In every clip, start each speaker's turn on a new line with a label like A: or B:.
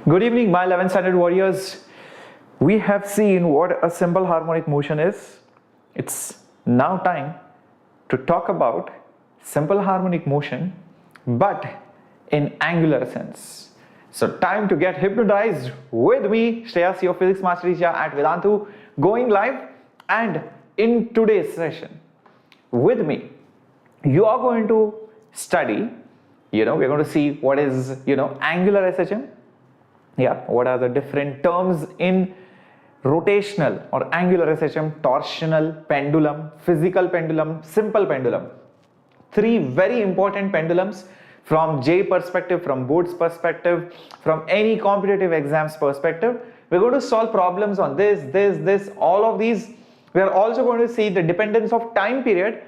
A: Good evening, my 11th standard warriors. We have seen what a simple harmonic motion is. It's now time to talk about simple harmonic motion, but in angular sense. So time to get hypnotized with me, Shreyas, your physics master teacher at Vedantu, going live. And in today's session, with me, you are going to study, we're going to see what is, angular SHM. Yeah, what are the different terms in rotational or angular SHM, torsional, pendulum, physical pendulum, simple pendulum. Three very important pendulums from JEE perspective, from board's perspective, from any competitive exams perspective. We're going to solve problems on this, all of these. We are also going to see the dependence of time period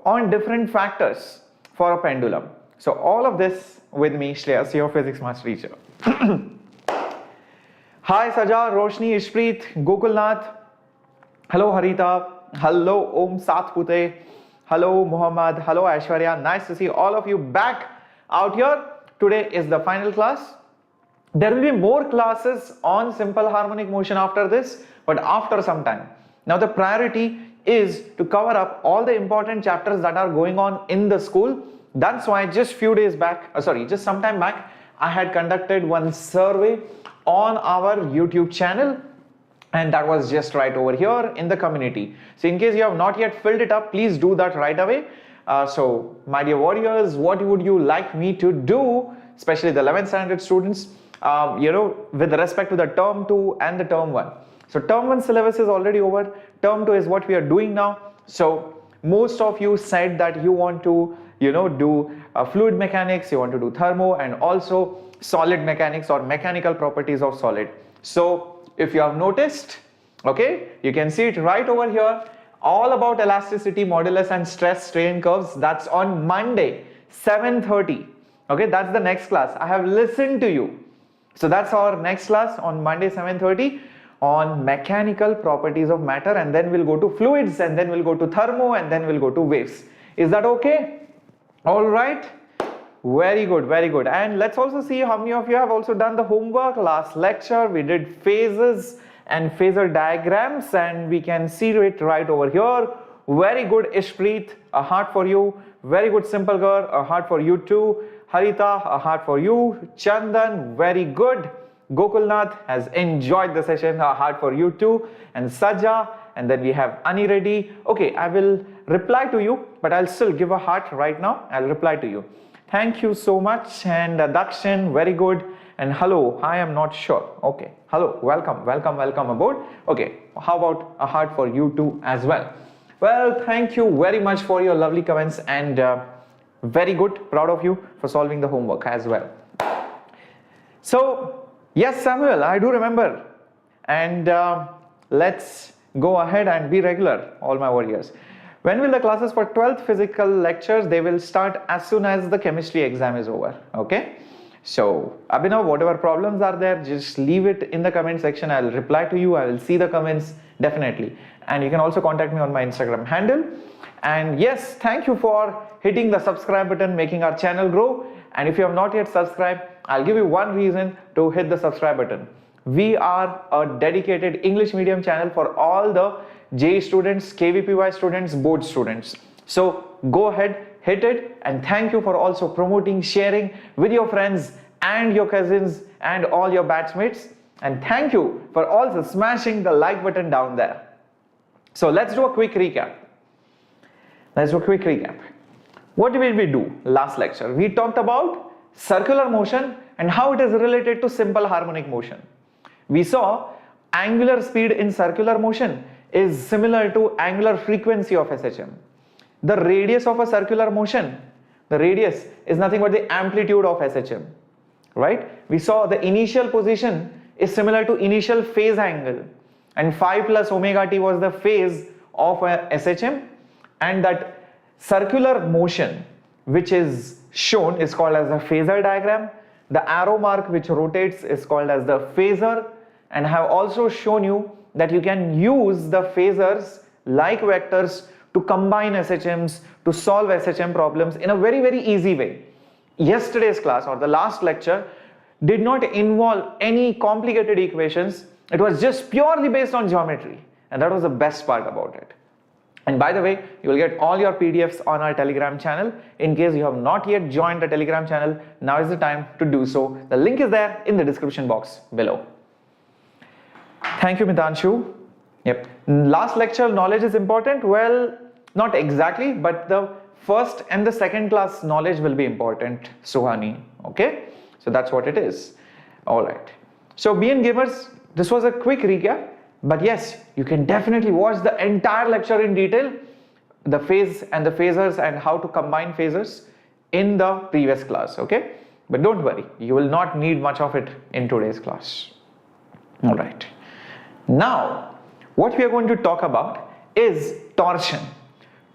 A: on different factors for a pendulum. So all of this with me, Shreyas, your physics master teacher. Hi Saja, Roshni, Ishpreet, Gokulnath. Hello Harita. Hello Om Satpute. Hello Muhammad. Hello Aishwarya. Nice to see all of you back out here. Today is the final class. There will be more classes on simple harmonic motion after this, but after some time. Now the priority is to cover up all the important chapters that are going on in the school. That's why just some time back, I had conducted one survey on our YouTube channel, and that was just right over here in the community. So in case you have not yet filled it up, please do that right away. So my dear warriors, what would you like me to do, especially the 11th standard students, with respect to the term 2 and the term 1. So term 1 syllabus is already over. Term 2 is what we are doing now. So most of you said that you want to do fluid mechanics, you want to do thermo, and also solid mechanics or mechanical properties of solid. So if you have noticed, okay, you can see it right over here, all about elasticity, modulus, and stress strain curves. That's on Monday 7:30. Okay, that's the next class. I have listened to you. So that's our next class on Monday 7:30 on mechanical properties of matter, and then we'll go to fluids, and then we'll go to thermo, and then we'll go to waves. Is that okay? All right. Very good, very good. And let's also see how many of you have also done the homework. Last lecture we did phases and phasor diagrams, and we can see it right over here. Very good, Ishpreet, a heart for you. Very good, Simple Girl, a heart for you too. Harita, a heart for you. Chandan, very good. Gokulnath has enjoyed the session, a heart for you too. And Saja, and then we have Ani Reddy. Okay, I will reply to you, but I'll still give a heart right now. I'll reply to you. Thank you so much. And Dakshin, very good. And hello, I am not sure. Okay, hello, welcome aboard. Okay, how about a heart for you too as well? Well, thank you very much for your lovely comments, and very good, proud of you for solving the homework as well. So yes, Samuel, I do remember. And let's go ahead and be regular, all my warriors. When will the classes for 12th physical lectures? They will start as soon as the chemistry exam is over. Okay. So Abhinav, whatever problems are there, just leave it in the comment section. I'll reply to you. I will see the comments definitely. And you can also contact me on my Instagram handle. And yes, thank you for hitting the subscribe button, making our channel grow. And if you have not yet subscribed, I'll give you one reason to hit the subscribe button. We are a dedicated English medium channel for all the JEE students, KVPY students, board students. So go ahead, hit it, and thank you for also promoting, sharing with your friends and your cousins and all your batchmates. And thank you for also smashing the like button down there. So let's do a quick recap. What did we do last lecture? We talked about circular motion and how it is related to simple harmonic motion. We saw angular speed in circular motion is similar to angular frequency of SHM. The radius of a circular motion, the radius is nothing but the amplitude of SHM, right? We saw the initial position is similar to initial phase angle, and phi plus omega t was the phase of a SHM, and that circular motion which is shown is called as a phasor diagram. The arrow mark which rotates is called as the phasor, and I have also shown you that you can use the phasors like vectors to combine SHMs, to solve SHM problems in a very, very easy way. Yesterday's class or the last lecture, did not involve any complicated equations. It was just purely based on geometry, and that was the best part about it. And by the way, you will get all your PDFs on our Telegram channel. In case you have not yet joined the Telegram channel, now is the time to do so. The link is there in the description box below. Thank you, Vedantu. Yep. Last lecture, knowledge is important. Well, not exactly, but the first and the second class knowledge will be important, Suhani. Okay? So that's what it is. All right. So BN gamers, this was a quick recap. But yes, you can definitely watch the entire lecture in detail, the phase and the phasors and how to combine phasors in the previous class, okay? But don't worry, you will not need much of it in today's class. All right. Now, what we are going to talk about is torsion.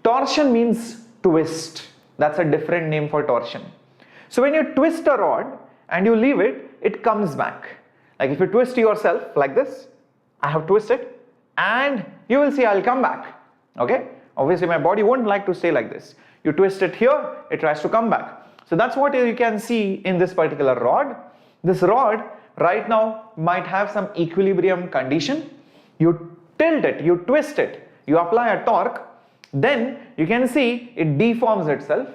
A: Torsion means twist. That's a different name for torsion. So when you twist a rod and you leave it, it comes back. Like if you twist yourself like this, I have twisted, and you will see I'll come back. Okay? Obviously my body won't like to stay like this. You twist it here, it tries to come back. So that's what you can see in this particular rod. This rod right now might have some equilibrium condition. You tilt it, you twist it, you apply a torque, then you can see it deforms itself,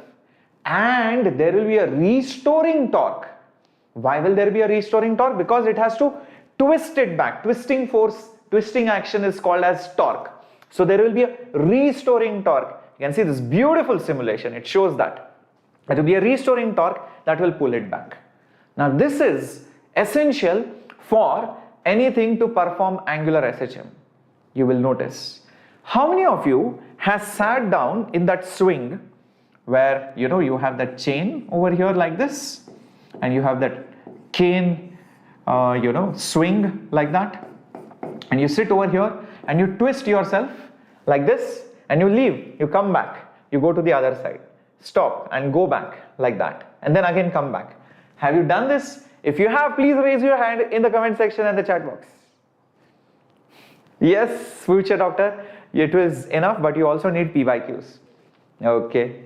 A: and there will be a restoring torque. Why will there be a restoring torque? Because it has to twist it back. Twisting force, twisting action is called as torque. So there will be a restoring torque. You can see this beautiful simulation. It shows that. It will be a restoring torque that will pull it back. Now this is essential for anything to perform angular SHM. You will notice. How many of you has sat down in that swing where you have that chain over here like this, and you have that cane swing like that, and you sit over here and you twist yourself like this and you leave, you come back, you go to the other side, stop and go back like that, and then again come back. Have you done this? If you have, please raise your hand in the comment section and the chat box. Yes, future doctor, it was enough, but you also need PYQs. Okay,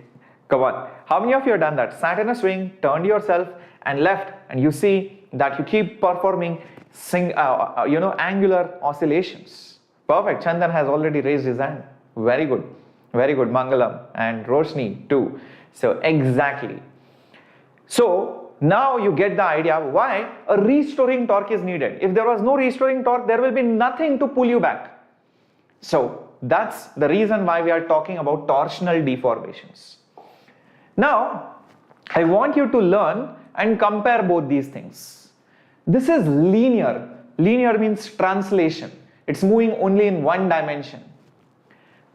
A: come on. How many of you have done that? Sat in a swing, turned yourself and left, and you see that you keep performing angular oscillations. Perfect. Chandan has already raised his hand. Very good. Very good. Mangalam and Roshni too. So exactly. So now you get the idea why a restoring torque is needed. If there was no restoring torque, there will be nothing to pull you back. So that's the reason why we are talking about torsional deformations. Now I want you to learn and compare both these things. This is linear. Linear means translation. It's moving only in one dimension.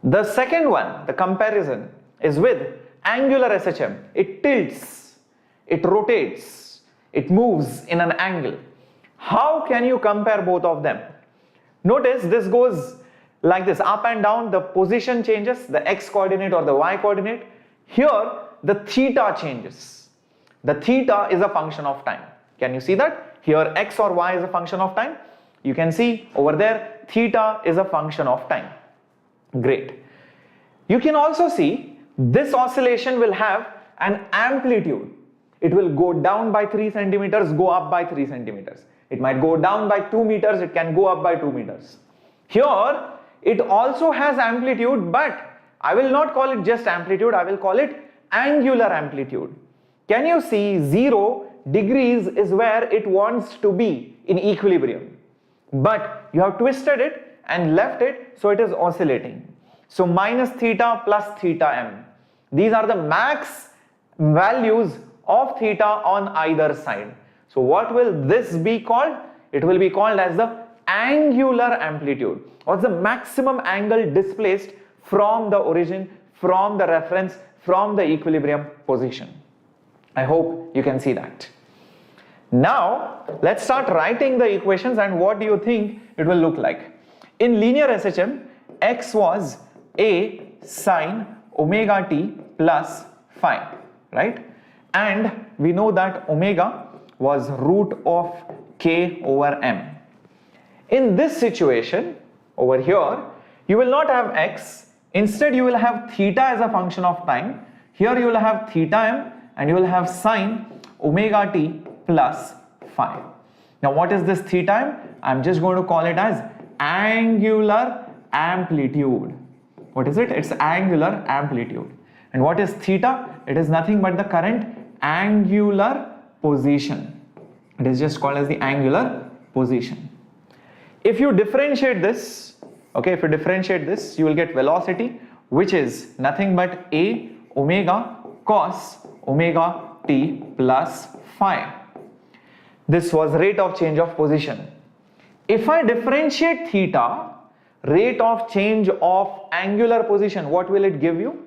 A: The second one, the comparison, is with angular SHM. It tilts, it rotates, it moves in an angle. How can you compare both of them? Notice this goes like this, up and down, the position changes, the x coordinate or the y coordinate. Here, the theta changes. The theta is a function of time. Can you see that? Here x or y is a function of time. You can see over there theta is a function of time. Great. You can also see this oscillation will have an amplitude. It will go down by 3 centimeters, go up by 3 centimeters. It might go down by 2 meters, it can go up by 2 meters. Here it also has amplitude, but I will not call it just amplitude, I will call it angular amplitude. Can you see 0 degrees is where it wants to be in equilibrium, but you have twisted it and left it, so it is oscillating. So minus theta plus theta m. These are the max values of theta on either side. So what will this be called? It will be called as the angular amplitude. What's the maximum angle displaced from the origin, from the reference, from the equilibrium position? I hope you can see that. Now let's start writing the equations, and what do you think it will look like? In linear SHM, x was a sine omega t plus phi, right? And we know that omega was root of k over m. In this situation over here, you will not have x, instead you will have theta as a function of time. Here you will have theta m and you will have sine omega t plus phi. Now what is this theta? I'm just going to call it as angular amplitude. What is it? It's angular amplitude. And what is theta? It is nothing but the current angular position. It is just called as the angular position. If you differentiate this, okay, if you differentiate this, you will get velocity, which is nothing but a omega cos omega t plus phi. This was rate of change of position. If I differentiate theta, rate of change of angular position, what will it give you?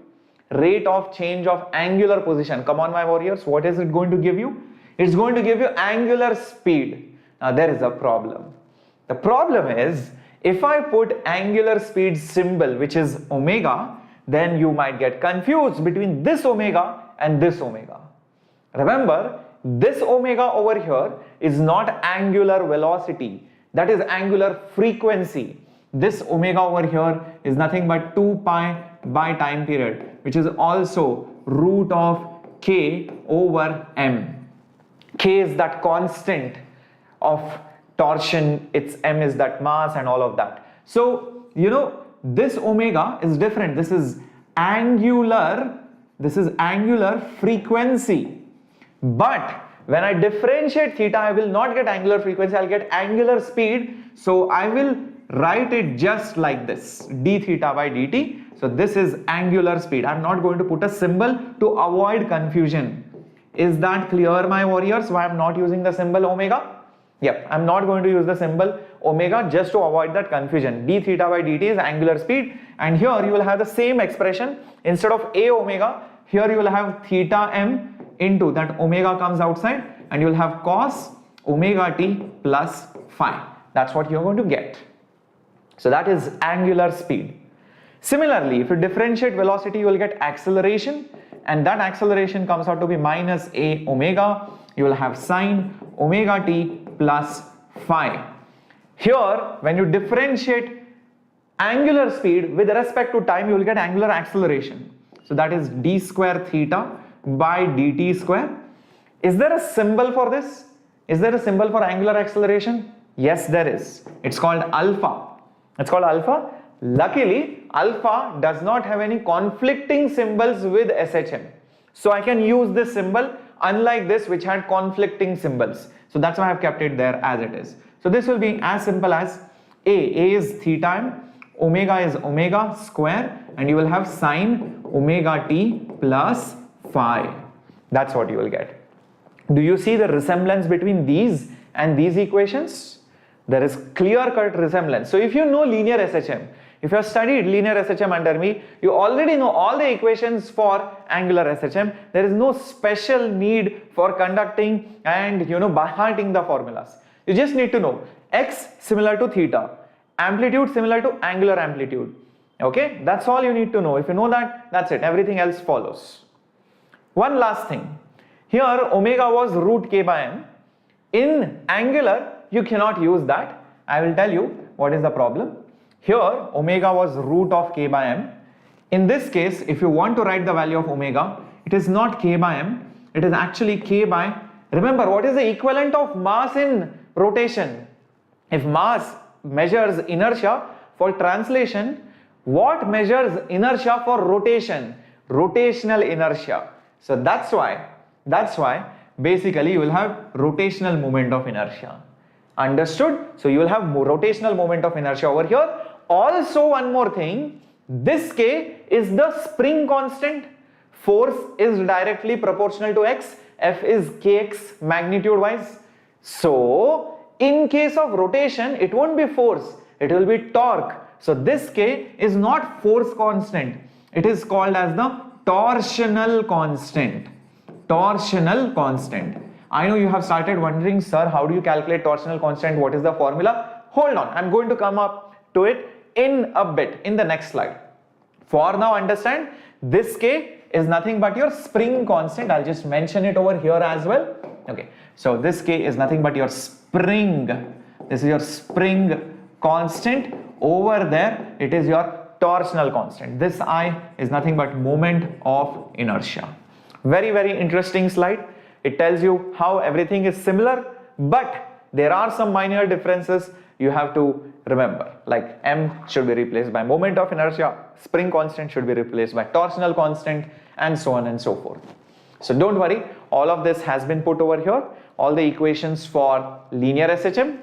A: Rate of change of angular position. Come on, my warriors, what is it going to give you? It's going to give you angular speed. Now there is a problem. The problem is, if I put angular speed symbol, which is omega, then you might get confused between this omega and this omega. Remember, this omega over here is not angular velocity, that is angular frequency. This omega over here is nothing but 2 pi by time period, which is also root of k over m. K is that constant of torsion, its m is that mass and all of that. So, you know, this omega is different. This is angular frequency. But when I differentiate theta, I will not get angular frequency, I'll get angular speed. So I will write it just like this, d theta by dt. So this is angular speed. I'm not going to put a symbol to avoid confusion. Is that clear, my warriors, why I'm not using the symbol omega? Yep, I'm not going to use the symbol omega just to avoid that confusion. D theta by dt is angular speed, and here you will have the same expression. Instead of a omega, here you will have theta m into that omega comes outside, and you will have cos omega t plus phi. That's what you're going to get. So that is angular speed. Similarly, if you differentiate velocity, you will get acceleration, and that acceleration comes out to be minus a omega. You will have sine omega t plus phi. Here, when you differentiate angular speed with respect to time, you will get angular acceleration. So that is d square theta by dt square. Is there a symbol for this? Is there a symbol for angular acceleration? Yes, there is. It's called alpha. It's called alpha. Luckily, alpha does not have any conflicting symbols with SHM. So I can use this symbol, unlike this which had conflicting symbols. So that's why I have kept it there as it is. So this will be as simple as A is theta m, omega is omega square, and you will have sine omega t plus phi. That's what you will get. Do you see the resemblance between these and these equations? There is clear-cut resemblance. So if you know linear SHM, if you have studied linear SHM under me, you already know all the equations for angular SHM. There is no special need for conducting and by hearting the formulas. You just need to know x similar to theta, amplitude similar to angular amplitude. Okay, that's all you need to know. If you know that, that's it. Everything else follows. One last thing. Here omega was root k by m. In angular, you cannot use that. I will tell you what is the problem. Here omega was root of k by m. In this case, if you want to write the value of omega, it is not k by m, it is actually k by, remember what is the equivalent of mass in rotation? If mass measures inertia for translation, what measures inertia for rotation? Rotational inertia. So that's why basically you will have rotational moment of inertia. Understood? So you will have rotational moment of inertia over here. Also one more thing, this k is the spring constant. Force is directly proportional to x. F is kx magnitude wise. So in case of rotation, it won't be force, it will be torque. So this k is not force constant. It is called as the torsional constant. Torsional constant. I know you have started wondering, sir, how do you calculate torsional constant? What is the formula? Hold on, I'm going to come up to it in a bit in the next slide. For now, understand, this k is nothing but your spring constant. I'll just mention it over here as well. Okay, so this k is nothing but your spring. This is your spring constant. Over there, it is your torsional constant. This I is nothing but moment of inertia. Very, very interesting slide. It tells you how everything is similar but there are some minor differences you have to remember, like m should be replaced by moment of inertia, spring constant should be replaced by torsional constant, and so on and so forth. So don't worry, all of this has been put over here, all the equations for linear SHM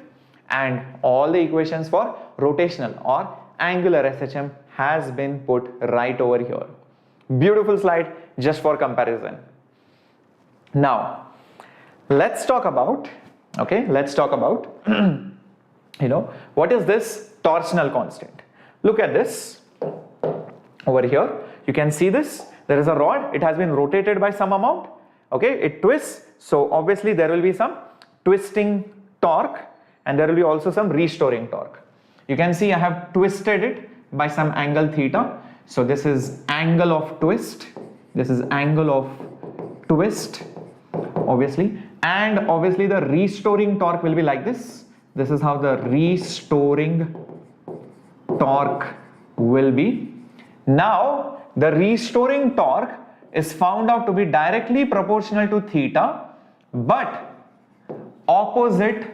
A: and all the equations for rotational or angular SHM has been put right over here. Beautiful slide just for comparison. Now let's talk about what is this torsional constant. Look at this over here, you can see this, there is a rod, it has been rotated by some amount, okay, it twists, so obviously there will be some twisting torque and there will be also some restoring torque. You can see I have twisted it by some angle theta, so this is angle of twist, this is angle of twist obviously, and obviously the restoring torque will be like this. This is how the restoring torque will be. Now the restoring torque is found out to be directly proportional to theta but opposite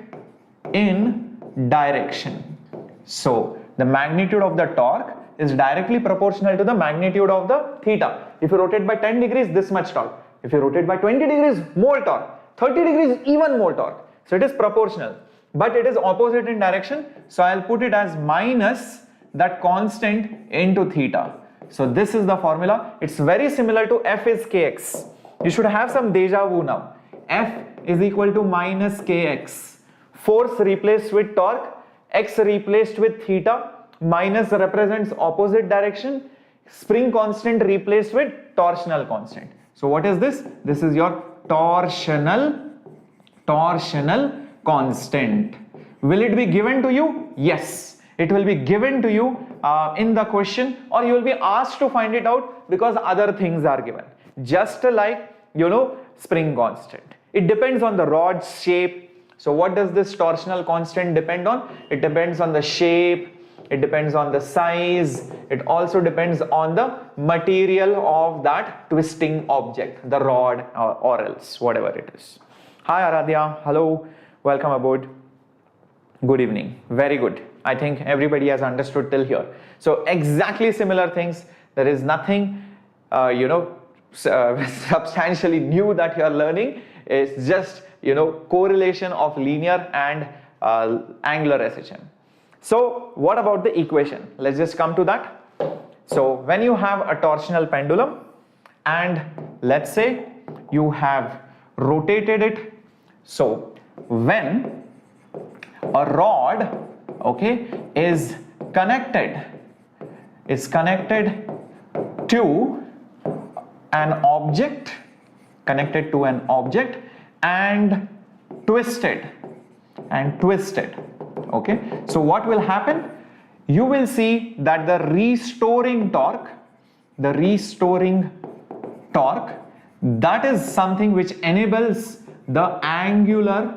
A: in direction. So the magnitude of the torque is directly proportional to the magnitude of the theta. If you rotate by 10 degrees, this much torque. If you rotate by 20 degrees, more torque. 30 degrees, even more torque. So it is proportional, but it is opposite in direction. So I'll put it as minus that constant into theta. So this is the formula. It's very similar to F is kx. You should have some deja vu now. F is equal to minus kx. Force replaced with torque, x replaced with theta, minus represents opposite direction, spring constant replaced with torsional constant. So what is this? This is your torsional constant. Will it be given to you? Yes, it will be given to you in the question, or you will be asked to find it out because other things are given. Just like, spring constant. It depends on the rod's shape. So what does this torsional constant depend on? It depends on the shape, it depends on the size, it also depends on the material of that twisting object, the rod or else, whatever it is. Hi Aradhya, hello, welcome aboard. Good evening, very good. I think everybody has understood till here. So exactly similar things, there is nothing, substantially new that you are learning. It's just, correlation of linear and angular SHM. So what about the equation? Let's just come to that. So when you have a torsional pendulum and let's say you have rotated it, so when a rod, okay, is connected to an object, and twisted, okay, so what will happen? You will see that the restoring torque, that is something which enables the angular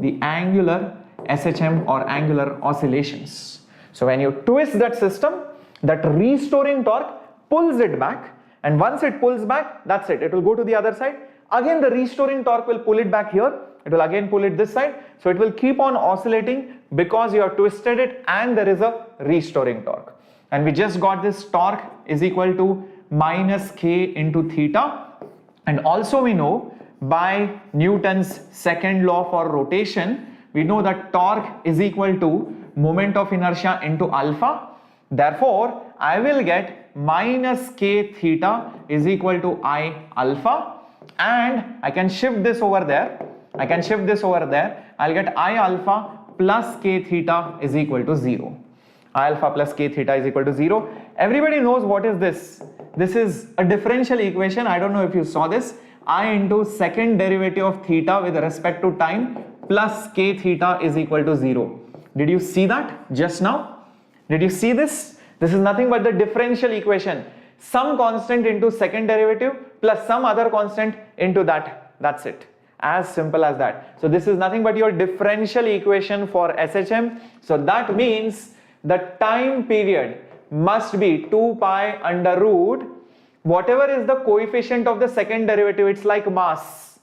A: SHM or angular oscillations. So when you twist that system, that restoring torque pulls it back, and once it pulls back, that's it, it will go to the other side. Again the restoring torque will pull it back here, it will again pull it this side, so it will keep on oscillating because you have twisted it and there is a restoring torque. And we just got this torque is equal to minus k into theta, and also we know by Newton's second law for rotation, we know that torque is equal to moment of inertia into alpha. Therefore I will get minus k theta is equal to I alpha, and I can shift this over there, I'll get I alpha plus k theta is equal to 0. I alpha plus k theta is equal to 0. Everybody knows what is this. This is a differential equation. I don't know if you saw this. I into second derivative of theta with respect to time plus k theta is equal to 0. Did you see that just now? Did you see this? This is nothing but the differential equation. Some constant into second derivative plus some other constant into that. That's it. As simple as that. So this is nothing but your differential equation for SHM. So that means the time period must be 2 pi under root whatever is the coefficient of the second derivative. It's like mass.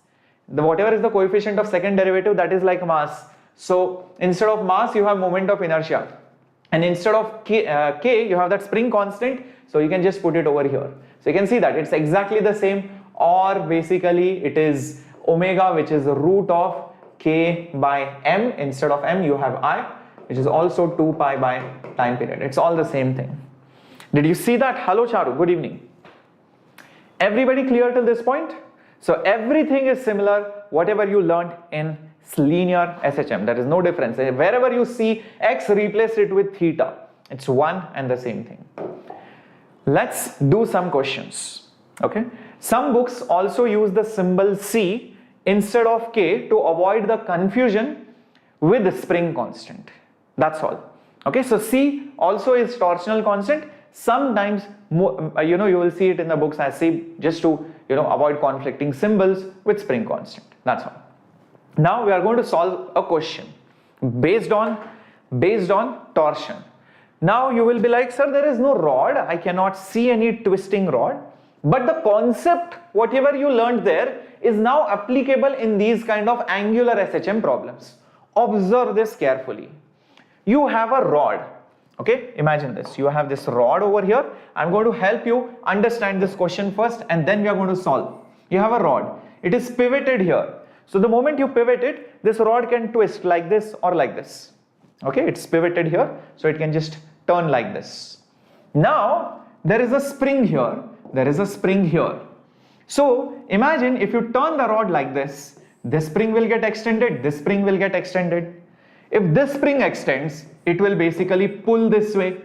A: whatever is the coefficient of second derivative, that is like mass. So instead of mass, you have moment of inertia. And instead of k, you have that spring constant. So you can just put it over here. So you can see that it's exactly the same, or basically it is omega, which is the root of k by m. Instead of m, you have I, which is also 2 pi by time period. It's all the same thing. Did you see that? Hello Charu, good evening. Everybody clear till this point? So everything is similar, whatever you learned in linear SHM. There is no difference. Wherever you see x, replace it with theta. It's one and the same thing. Let's do some questions. Okay. Some books also use the symbol C instead of K to avoid the confusion with the spring constant. That's all. Okay. So C also is torsional constant. Sometimes you will see it in the books as C, just to avoid conflicting symbols with spring constant. That's all. Now we are going to solve a question based on torsion. Now you will be like, sir, there is no rod, I cannot see any twisting rod, but the concept, whatever you learned there, is now applicable in these kind of angular SHM problems. Observe this carefully. You have a rod. Okay, imagine this. You have this rod over here. I'm going to help you understand this question first, and then we are going to solve. You have a rod. It is pivoted here. So the moment you pivot it, this rod can twist like this or like this. Okay, it's pivoted here, so it can just turn like this. Now there is a spring here. There is a spring here. So imagine if you turn the rod like this spring will get extended, this spring will get extended. If this spring extends, it will basically pull this way.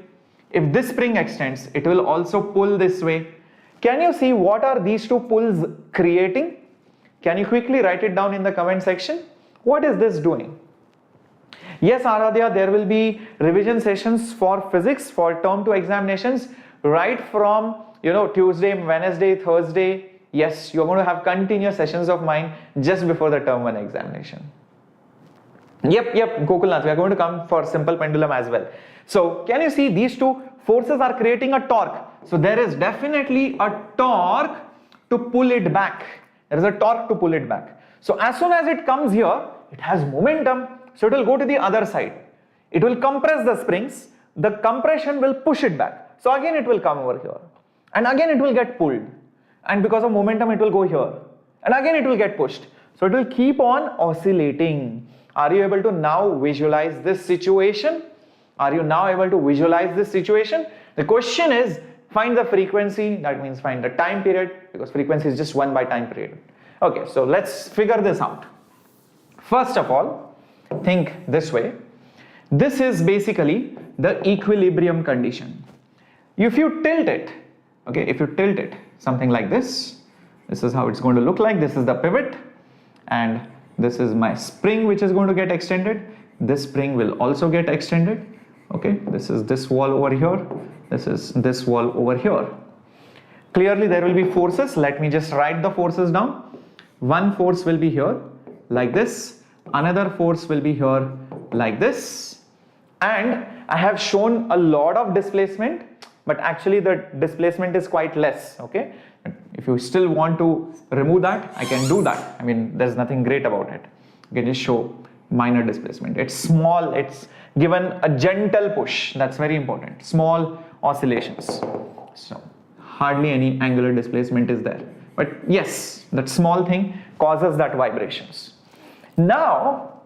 A: If this spring extends, it will also pull this way. Can you see what are these two pulls creating? Can you quickly write it down in the comment section? What is this doing? Yes, Aradhya, there will be revision sessions for physics for term 2 examinations right from Tuesday, Wednesday, Thursday. Yes, you're going to have continuous sessions of mine just before the term 1 examination. Yep, Gokulnath, we are going to come for simple pendulum as well. So can you see these two forces are creating a torque? So there is definitely a torque to pull it back. There is a torque to pull it back. So as soon as it comes here, it has momentum. So it will go to the other side. It will compress the springs. The compression will push it back. So again it will come over here. And again it will get pulled. And because of momentum it will go here. And again it will get pushed. So it will keep on oscillating. Are you able to now visualize this situation? Are you now able to visualize this situation? The question is, find the frequency, that means find the time period, because frequency is just 1 by time period. Okay, so let's figure this out. First of all, think this way. This is basically the equilibrium condition. If you tilt it, okay, if you tilt it, something like this is how it's going to look like. This is the pivot, and this is my spring which is going to get extended. This spring will also get extended. Okay, this is this wall over here. This is this wall over here. Clearly there will be forces. Let me just write the forces down. One force will be here like this. Another force will be here like this. And I have shown a lot of displacement, but actually the displacement is quite less. Okay. If you still want to remove that, I can do that. I mean, there's nothing great about it. You can just show minor displacement. It's small, it's given a gentle push. That's very important. Small oscillations. So hardly any angular displacement is there. But yes, that small thing causes that vibrations. Now,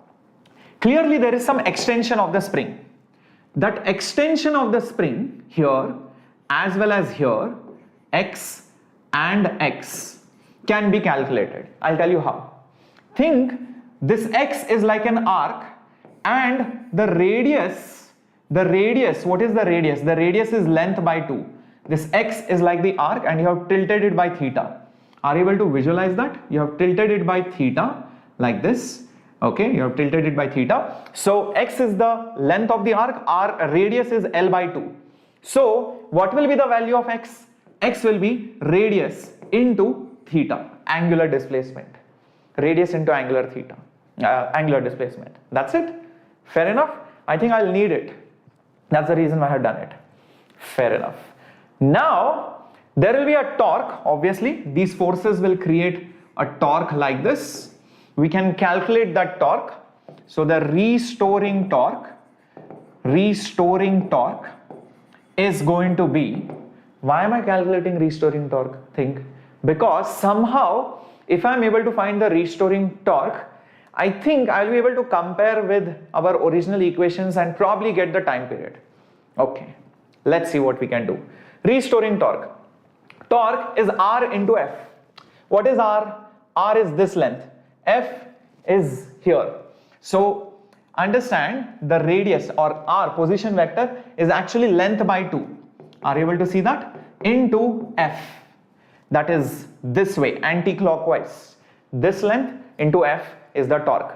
A: clearly there is some extension of the spring. That extension of the spring here as well as here, x and x can be calculated. I'll tell you how. Think this x is like an arc, and the radius, what is the radius? The radius is length by 2. This x is like the arc, and you have tilted it by theta. Are you able to visualize that? You have tilted it by theta like this. Okay, you have tilted it by theta. So x is the length of the arc, our radius is L by 2. So what will be the value of x? X will be radius into theta, angular displacement. Radius into angular theta, angular displacement. That's it. Fair enough. I think I'll need it. That's the reason why I have done it. Fair enough. Now there will be a torque. Obviously these forces will create a torque like this. we can calculate that torque. So the restoring torque is going to be, why am I calculating restoring torque? Think, because somehow if I'm able to find the restoring torque, I think I'll be able to compare with our original equations and probably get the time period. Okay, let's see what we can do. Restoring torque. Torque is R into F. What is R? R is this length. F is here. So understand the radius or R position vector is actually length by 2. Are you able to see that? Into F. That is this way, anti-clockwise. This length into F is the torque.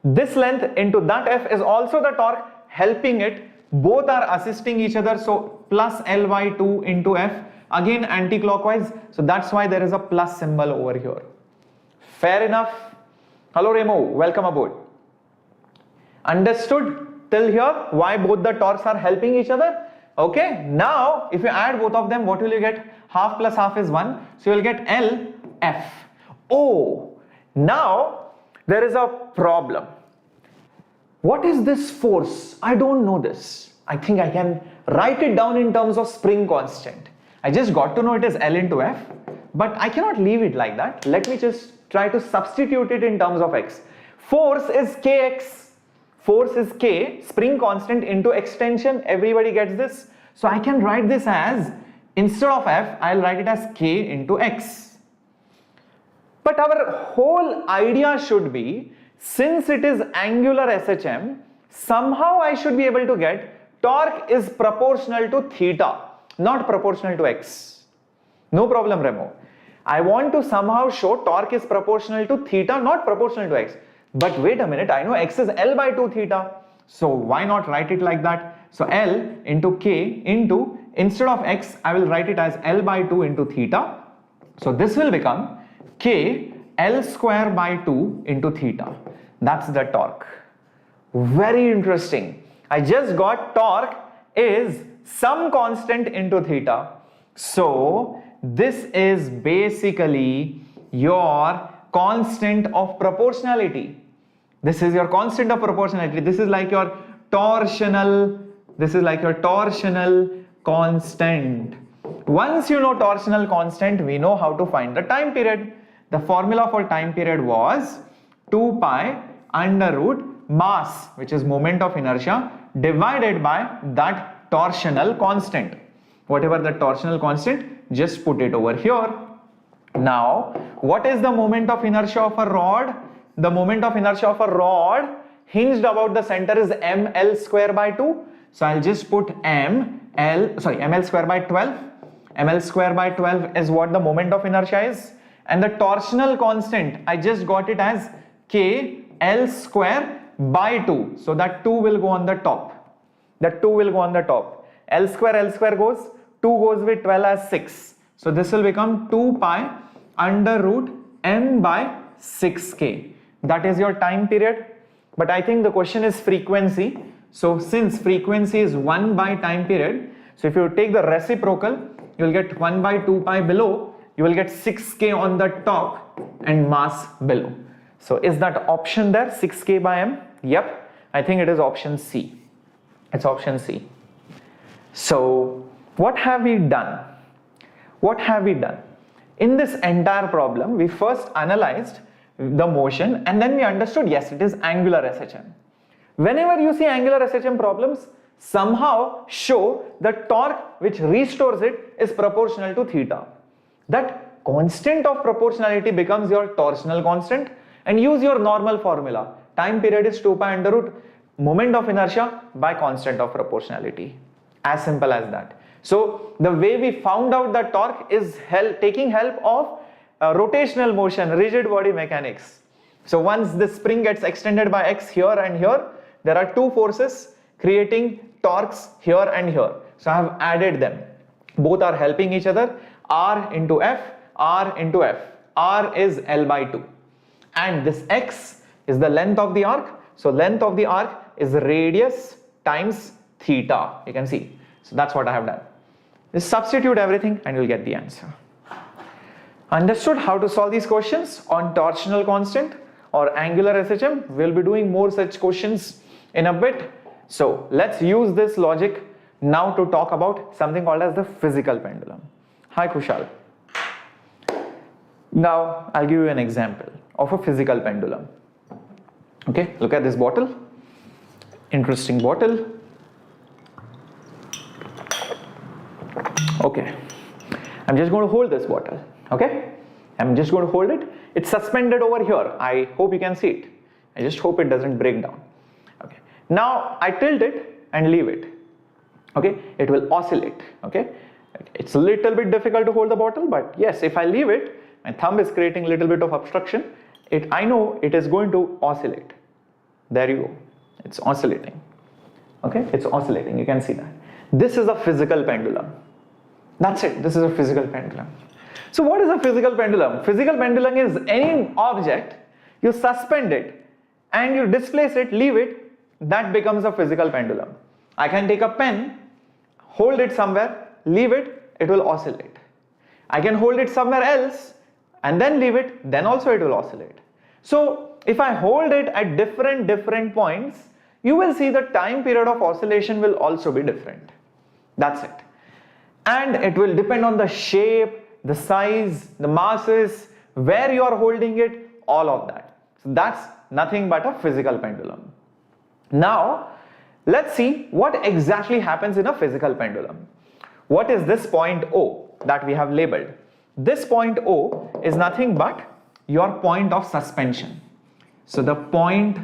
A: This length into that F is also the torque, helping it. Both are assisting each other. So plus L by 2 into F, again anti-clockwise. So that's why there is a plus symbol over here. Fair enough. Hello Remo, welcome aboard. Understood till here why both the torques are helping each other? Okay, now if you add both of them, what will you get? Half plus half is 1. So you will get LF. Oh, now there is a problem. What is this force? I don't know this. I think I can write it down in terms of spring constant. I just got to know it is L into F, but I cannot leave it like that. Let me just try to substitute it in terms of X. Force is Kx. Force is K, spring constant into extension. Everybody gets this. So I can write this as, instead of F, I'll write it as K into X. But our whole idea should be, since it is angular SHM, somehow I should be able to get torque is proportional to theta, not proportional to X. No problem, Remo. I want to somehow show torque is proportional to theta, not proportional to X. But wait a minute, I know X is L by 2 theta. So why not write it like that? So L into K into, instead of X, I will write it as L by 2 into theta. So this will become K L square by 2 into theta. That's the torque. Very interesting. I just got torque is some constant into theta. So this is basically your constant of proportionality. This is your constant of proportionality. This is like your torsional, constant. Once you know torsional constant, we know how to find the time period. The formula for time period was 2 pi under root mass, which is moment of inertia, divided by that torsional constant. Whatever the torsional constant, just put it over here. Now, what is the moment of inertia of a rod? The moment of inertia of a rod hinged about the center is ml square by 2. So I'll just put ml square by 12. ml square by 12 is what the moment of inertia is. And the torsional constant, I just got it as k l square by 2. So that 2 will go on the top. That 2 will go on the top. L square goes, 2 goes with 12 as 6. So this will become 2 pi under root m by 6k. That is your time period. But I think the question is frequency. So since frequency is 1 by time period, so if you take the reciprocal, you will get 1 by 2 pi below, you will get 6k on the top and mass below. So is that option there, 6k by m? Yep, I think it is option C. It's option C. So what have we done? What have we done? In this entire problem, we first analyzed the motion and then we understood, yes, it is angular SHM. Whenever you see angular SHM problems, somehow show the torque which restores it is proportional to theta. That constant of proportionality becomes your torsional constant, and use your normal formula. Time period is 2 pi under root moment of inertia by constant of proportionality. As simple as that. So the way we found out that torque is taking help of rotational motion, rigid body mechanics. So once the spring gets extended by x here and here, there are two forces creating torques here and here. So I have added them. Both are helping each other. R into F, R into F. R is L by 2. And this x is the length of the arc. So length of the arc is radius times theta. You can see. So that's what I have done. Just substitute everything and you'll get the answer. Understood how to solve these questions on torsional constant? or Angular SHM. We'll be doing more such questions in a bit. So let's use this logic now to talk about something called as the physical pendulum. Hi Kushal. Now I'll give you an example of a physical pendulum. Okay, look at this bottle. Interesting bottle. Okay, I'm just going to hold this bottle. Okay, I'm just going to hold it. It's suspended over here. I hope you can see it. I just hope it doesn't break down. Okay, now I tilt it and leave it. Okay, it will oscillate. Okay, it's a little bit difficult to hold the bottle, but yes, if I leave it, my thumb is creating a little bit of obstruction. I know it is going to oscillate. There you go. It's oscillating. Okay, it's oscillating. You can see that. This is a physical pendulum. That's it. This is a physical pendulum. So what is a physical pendulum? Physical pendulum is any object, you suspend it and you displace it, leave it, that becomes a physical pendulum. I can take a pen, hold it somewhere, leave it, it will oscillate. I can hold it somewhere else and then leave it, then also it will oscillate. So if I hold it at different points, you will see the time period of oscillation will also be different. That's it. And it will depend on the shape, the size, the masses, where you are holding it, all of that. So that's nothing but a physical pendulum. Now, let's see what exactly happens in a physical pendulum. What is this point O that we have labeled? This point O is nothing but your point of suspension. So the point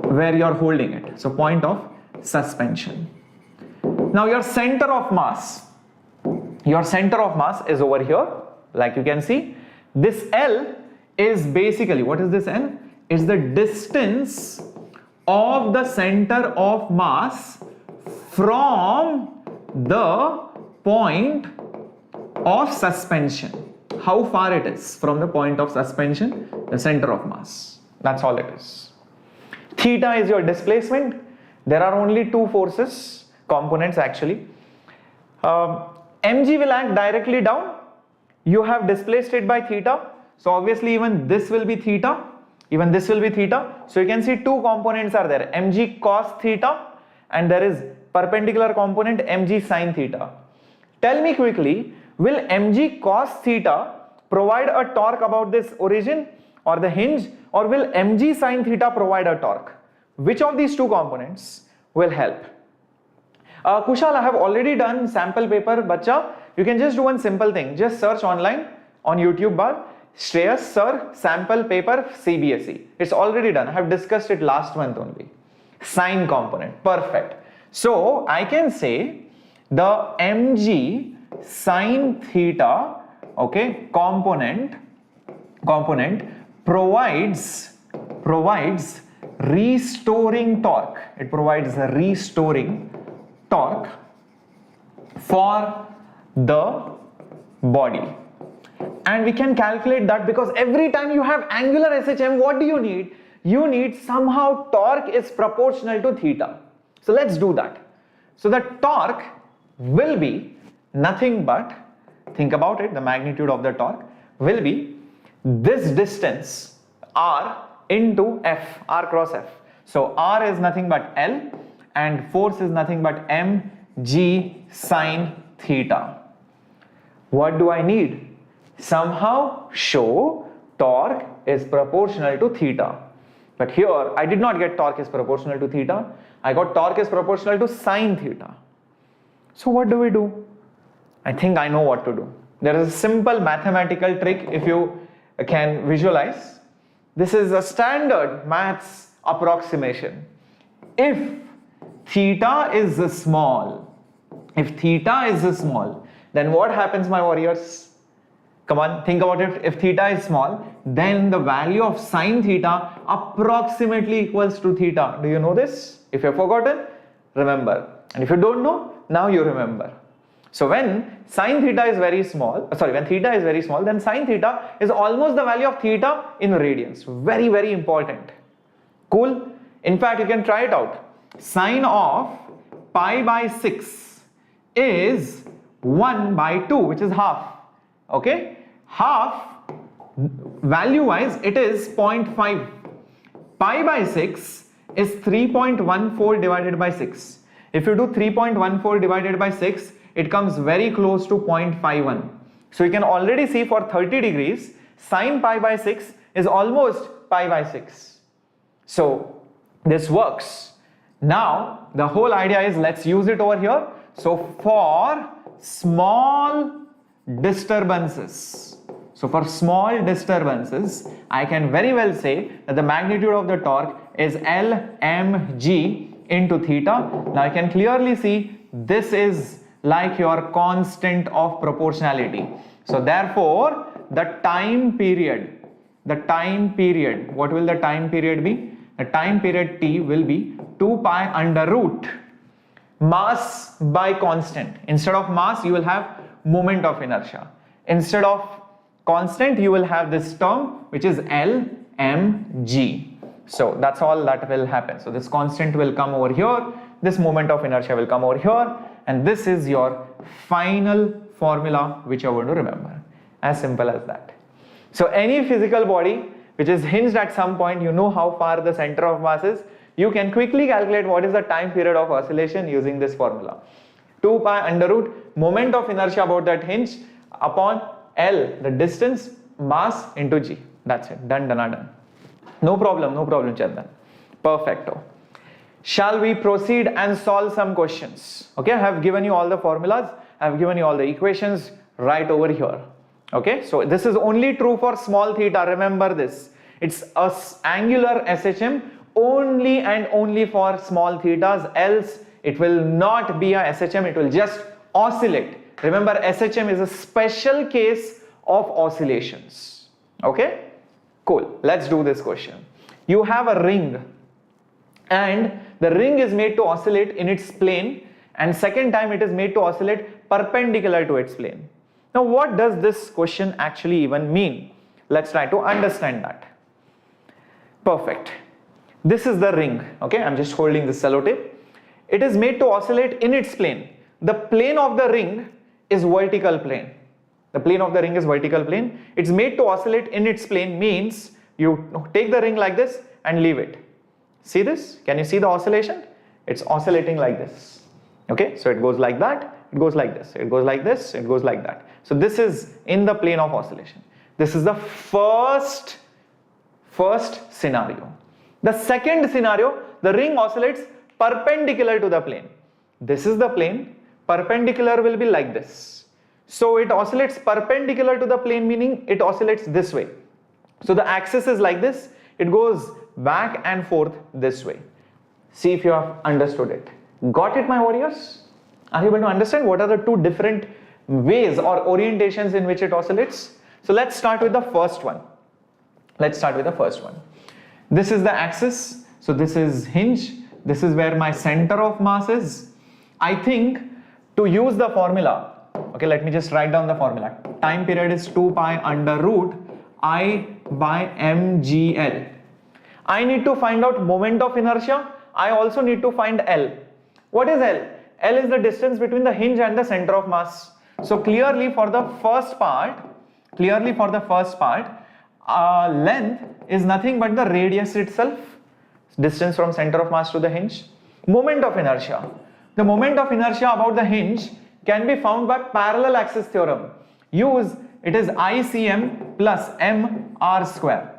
A: where you are holding it. So point of suspension. Now your center of mass is over here, like you can see. This L is basically, what is this L? It's the distance of the center of mass from the point of suspension. How far it is from the point of suspension, the center of mass. That's all it is. Theta is your displacement. There are only two forces, components actually. mg will act directly down. You have displaced it by theta. So obviously even this will be theta. Even this will be theta. So you can see two components are there. mg cos theta and there is perpendicular component mg sin theta. Tell me quickly, will mg cos theta provide a torque about this origin or the hinge, or will mg sin theta provide a torque? Which of these two components will help? Kushal, I have already done sample paper, bacha. You can just do one simple thing. Just search online on YouTube bar, Shreyas sir sample paper CBSE. It's already done. I have discussed it last month only. Sine component, perfect. So I can say the mg sin theta, okay, component provides restoring torque. It provides a restoring torque for the body. And we can calculate that because every time you have angular SHM, what do you need? You need somehow torque is proportional to theta. So let's do that. So the torque will be nothing but, think about it, the magnitude of the torque will be this distance r into f, r cross f. So r is nothing but L and force is nothing but mg sin theta. What do I need? Somehow show torque is proportional to theta. But here I did not get torque is proportional to theta. I got torque is proportional to sin theta. So what do? I think I know what to do. There is a simple mathematical trick if you can visualize. This is a standard maths approximation. If theta is small, then what happens, my warriors? Come on, think about it. If theta is small, then the value of sin theta approximately equals to theta. Do you know this? If you have forgotten, remember. And if you don't know, now you remember. So when sin theta is very small, when theta is very small, then sin theta is almost the value of theta in radians. Very, very important. Cool? In fact, you can try it out. Sine of pi by 6 is 1 by 2, which is half. Okay? Half value wise it is 0.5. Pi by 6 is 3.14 divided by 6. If you do 3.14 divided by 6, it comes very close to 0.51. So you can already see for 30 degrees, sine pi by 6 is almost pi by 6. So this works. Now the whole idea is, let's use it over here. So for small disturbances, I can very well say that the magnitude of the torque is Lmg into theta. Now I can clearly see this is like your constant of proportionality. So therefore the time period, what will the time period be? The time period t will be 2 pi under root mass by constant. Instead of mass you will have moment of inertia. Instead of constant you will have this term which is Lmg. So that's all that will happen. So this constant will come over here, this moment of inertia will come over here, and this is your final formula which you are going to remember. As simple as that. So any physical body which is hinged at some point, you know how far the center of mass is, you can quickly calculate what is the time period of oscillation using this formula. 2 pi under root moment of inertia about that hinge upon L, the distance, mass into G. That's it. Done, done. No problem, Chandan. Perfecto. Shall we proceed and solve some questions? Okay, I have given you all the formulas, I have given you all the equations right over here. Okay, so this is only true for small theta, remember this. It's a angular SHM only and only for small thetas, else it will not be a SHM, it will just oscillate. Remember, SHM is a special case of oscillations. Okay, cool. Let's do this question. You have a ring and the ring is made to oscillate in its plane, and second time it is made to oscillate perpendicular to its plane. Now what does this question actually even mean? Let's try to understand that. Perfect. This is the ring. Okay, I'm just holding the sellotape. It is made to oscillate in its plane. The plane of the ring is vertical plane. The plane of the ring is vertical plane. It's made to oscillate in its plane means you take the ring like this and leave it. See this? Can you see the oscillation? It's oscillating like this. Okay, so it goes like that, it goes like this, it goes like this, it goes like that. So this is in the plane of oscillation. This is the first scenario. The second scenario, the ring oscillates perpendicular to the plane. This is the plane, perpendicular will be like this. So it oscillates perpendicular to the plane, meaning it oscillates this way. So the axis is like this, it goes back and forth this way. See if you have understood it. Got it, my warriors? Are you able to understand what are the two different ways or orientations in which it oscillates? So let's start with the first one. This is the axis. So this is hinge. This is where my center of mass is. I think to use the formula, okay, let me just write down the formula. Time period is 2 pi under root I by mgl. I need to find out moment of inertia. I also need to find L. What is L? L is the distance between the hinge and the center of mass. So clearly for the first part, length is nothing but the radius itself, distance from center of mass to the hinge. Moment of inertia. The moment of inertia about the hinge can be found by parallel axis theorem. It is ICM plus mr square.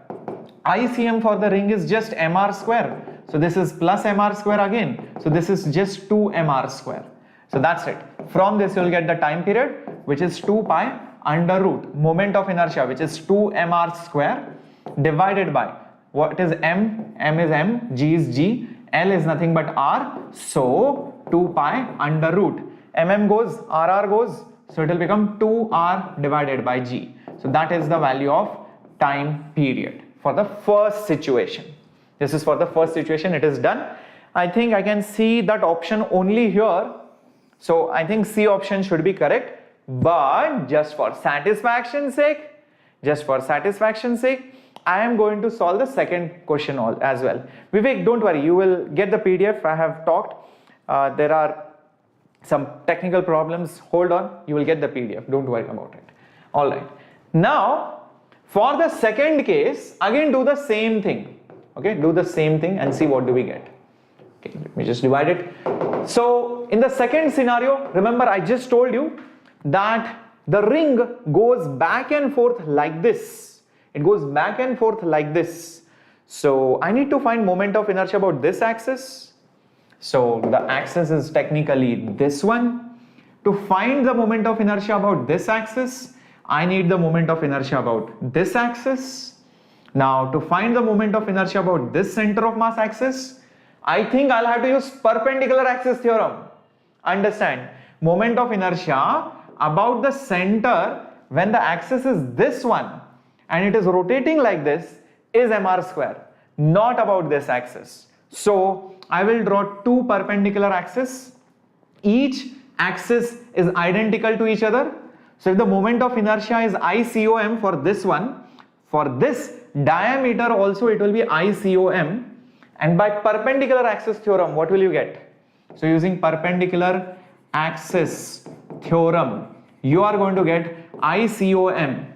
A: ICM for the ring is just mr square. So this is plus mr square again. So this is just 2 mr square. So that's it. From this you will get the time period, which is 2 pi under root moment of inertia, which is 2 mr square, divided by what is m? M is m, g is g, L is nothing but r. So 2 pi under root. Goes, rr goes. So it will become 2r divided by g. So that is the value of time period for the first situation. This is for the first situation, it is done. I think I can see that option only here. So I think C option should be correct. But just for satisfaction's sake, I am going to solve the second question as well. Vivek, don't worry, you will get the PDF. I have talked. There are some technical problems. Hold on, you will get the PDF. Don't worry about it. All right. Now, For the second case, again do the same thing. Okay, do the same thing and see what do we get. Okay, let me just divide it. So in the second scenario, remember I just told you that the ring goes back and forth like this. It goes back and forth like this. So I need to find moment of inertia about this axis. So the axis is technically this one. To find the moment of inertia about this axis, I need the moment of inertia about this axis. Now to find the moment of inertia about this center of mass axis, I think I'll have to use perpendicular axis theorem. Understand? Moment of inertia about the center when the axis is this one and it is rotating like this is mr square, not about this axis. So I will draw two perpendicular axes. Each axis is identical to each other. So if the moment of inertia is ICOM for this one, for this diameter also it will be ICOM, and by perpendicular axis theorem what will you get? So using perpendicular axis theorem you are going to get ICOM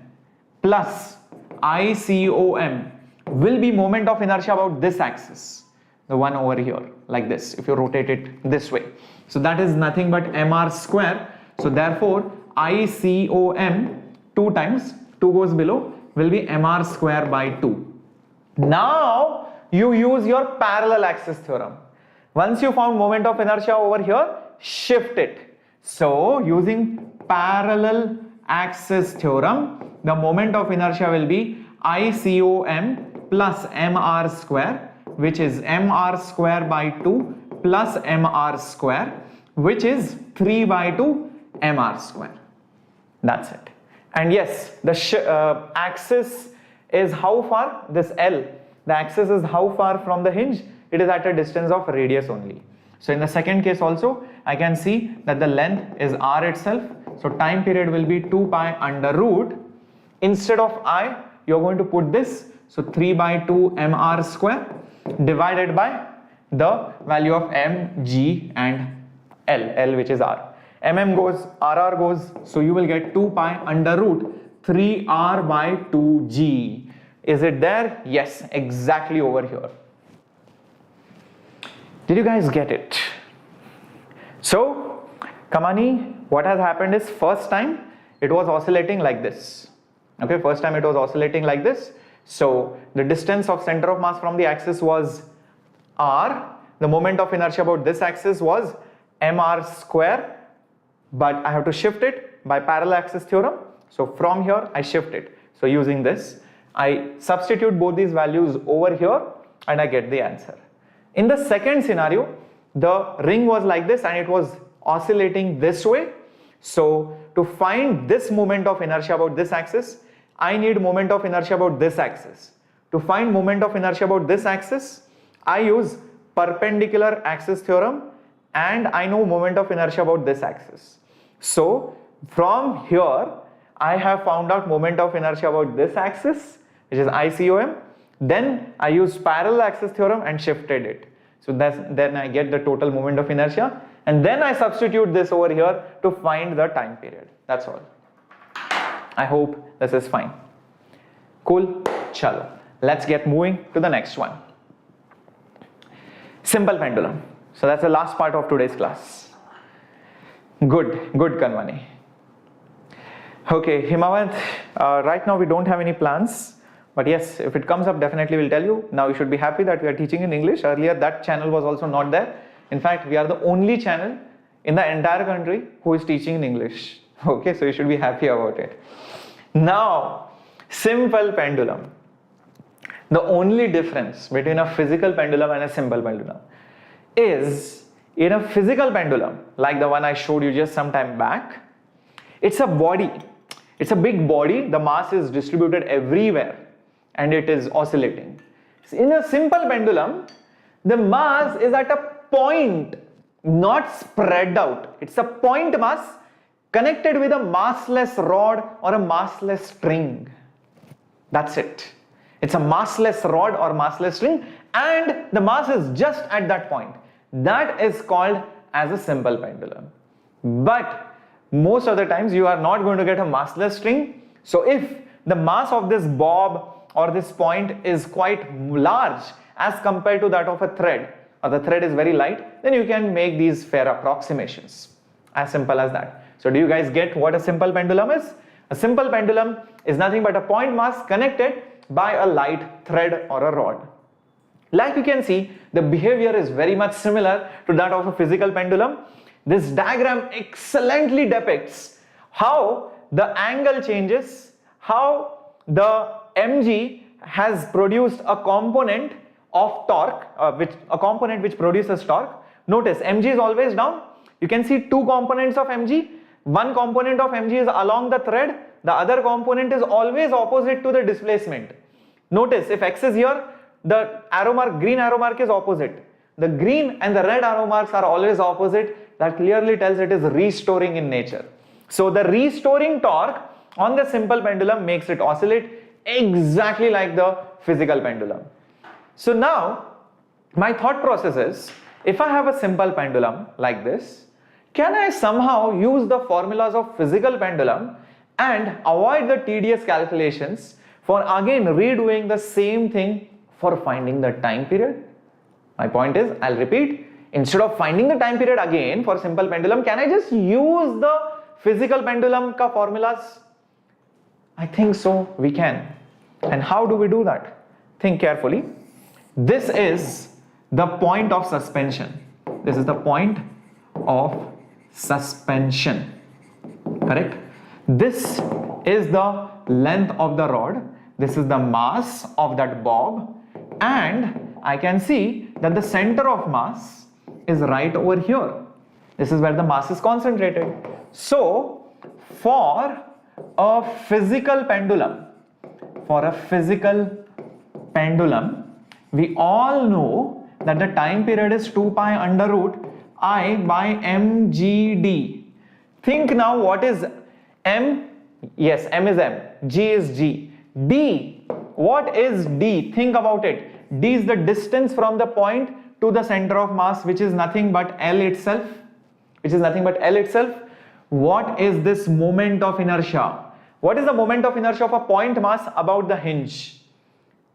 A: plus ICOM will be moment of inertia about this axis, the one over here, like this, if you rotate it this way. So that is nothing but mr square. So therefore ICOM 2 times 2 goes below will be mr square by 2. Now you use your parallel axis theorem. Once you found moment of inertia over here, shift it. So using parallel axis theorem, the moment of inertia will be ICOM plus mr square, which is mr square by 2 plus mr square, which is 3 by 2 mr square. That's it. And yes, the axis is how far? This L. The axis is how far from the hinge? It is at a distance of radius only. So in the second case also, I can see that the length is r itself. So time period will be 2 pi under root. Instead of I, you're going to put this. So 3 by 2 mr square divided by the value of m, g and L which is r. mm goes, rr goes. So you will get 2 pi under root 3r by 2g. Is it there? Yes, exactly over here. Did you guys get it? So, Kamani, what has happened is first time it was oscillating like this. Okay, first time it was oscillating like this. So, the distance of center of mass from the axis was r. The moment of inertia about this axis was mr square. But I have to shift it by parallel axis theorem. So, from here I shift it. So, using this, I substitute both these values over here and I get the answer. In the second scenario, the ring was like this and it was oscillating this way. So to find this moment of inertia about this axis, I need moment of inertia about this axis. To find moment of inertia about this axis, I use perpendicular axis theorem and I know moment of inertia about this axis. So from here, I have found out moment of inertia about this axis, which is ICOM. Then I use parallel axis theorem and shifted it. So then I get the total moment of inertia, and then I substitute this over here to find the time period. That's all. I hope this is fine. Cool. Chalo. Let's get moving to the next one. Simple pendulum. So that's the last part of today's class. Good Kanwani. Okay, Himawant, right now we don't have any plans. But yes, if it comes up, definitely we'll tell you. Now you should be happy that we are teaching in English. Earlier that channel was also not there. In fact, we are the only channel in the entire country who is teaching in English. Okay, so you should be happy about it. Now, simple pendulum. The only difference between a physical pendulum and a simple pendulum is, in a physical pendulum, like the one I showed you just some time back, it's a body. It's a big body. The mass is distributed everywhere and it is oscillating. In a simple pendulum, the mass is at a point, not spread out. It's a point mass connected with a massless rod or a massless string. That's it. It's a massless rod or massless string and the mass is just at that point. That is called as a simple pendulum. But most of the times you are not going to get a massless string. So if the mass of this bob or this point is quite large as compared to that of a thread, or the thread is very light, then you can make these fair approximations. As simple as that. So do you guys get what a simple pendulum is? A simple pendulum is nothing but a point mass connected by a light thread or a rod. Like you can see, the behavior is very much similar to that of a physical pendulum. This diagram excellently depicts how the angle changes, how the mg has produced a component of torque, a component which produces torque. Notice mg is always down. You can see two components of mg. One component of mg is along the thread, the other component is always opposite to the displacement. Notice if x is here, the arrow mark, green arrow mark is opposite. The green and the red arrow marks are always opposite. That clearly tells it is restoring in nature. So the restoring torque on the simple pendulum makes it oscillate exactly like the physical pendulum. So now my thought process is, if I have a simple pendulum like this, can I somehow use the formulas of physical pendulum and avoid the tedious calculations for again redoing the same thing for finding the time period? My point is, I'll repeat, instead of finding the time period again for simple pendulum, can I just use the physical pendulum ka formulas? I think so, we can. And how do we do that? Think carefully. This is the point of suspension. This is the point of suspension, correct? This is the length of the rod. This is the mass of that bob, and I can see that the center of mass is right over here. This is where the mass is concentrated. So for a physical pendulum, we all know that the time period is 2 pi under root I by mgd. Think now, what is m? Yes, m is m, g is g. D, what is d? Think about it. D is the distance from the point to the center of mass, which is nothing but L itself. What is this moment of inertia? What is the moment of inertia of a point mass about the hinge?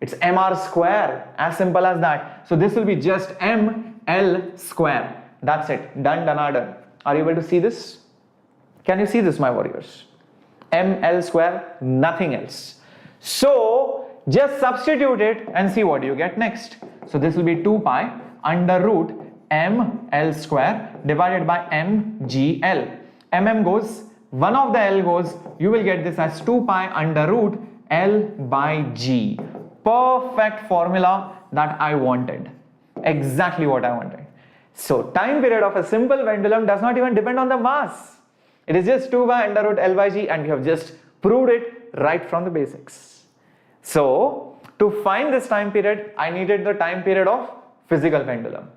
A: It's mr square, as simple as that. So this will be just ml square. That's it, done. Are you able to see this? Can you see this, my warriors? ml square, nothing else. So just substitute it and see what you get next. So this will be 2 pi under root ml square divided by mgl. Goes, one of the L goes, you will get this as 2 pi under root L by G. Perfect formula that I wanted. Exactly what I wanted. So time period of a simple pendulum does not even depend on the mass. It is just 2 pi under root L by G, and we have just proved it right from the basics. So to find this time period, I needed the time period of physical pendulum.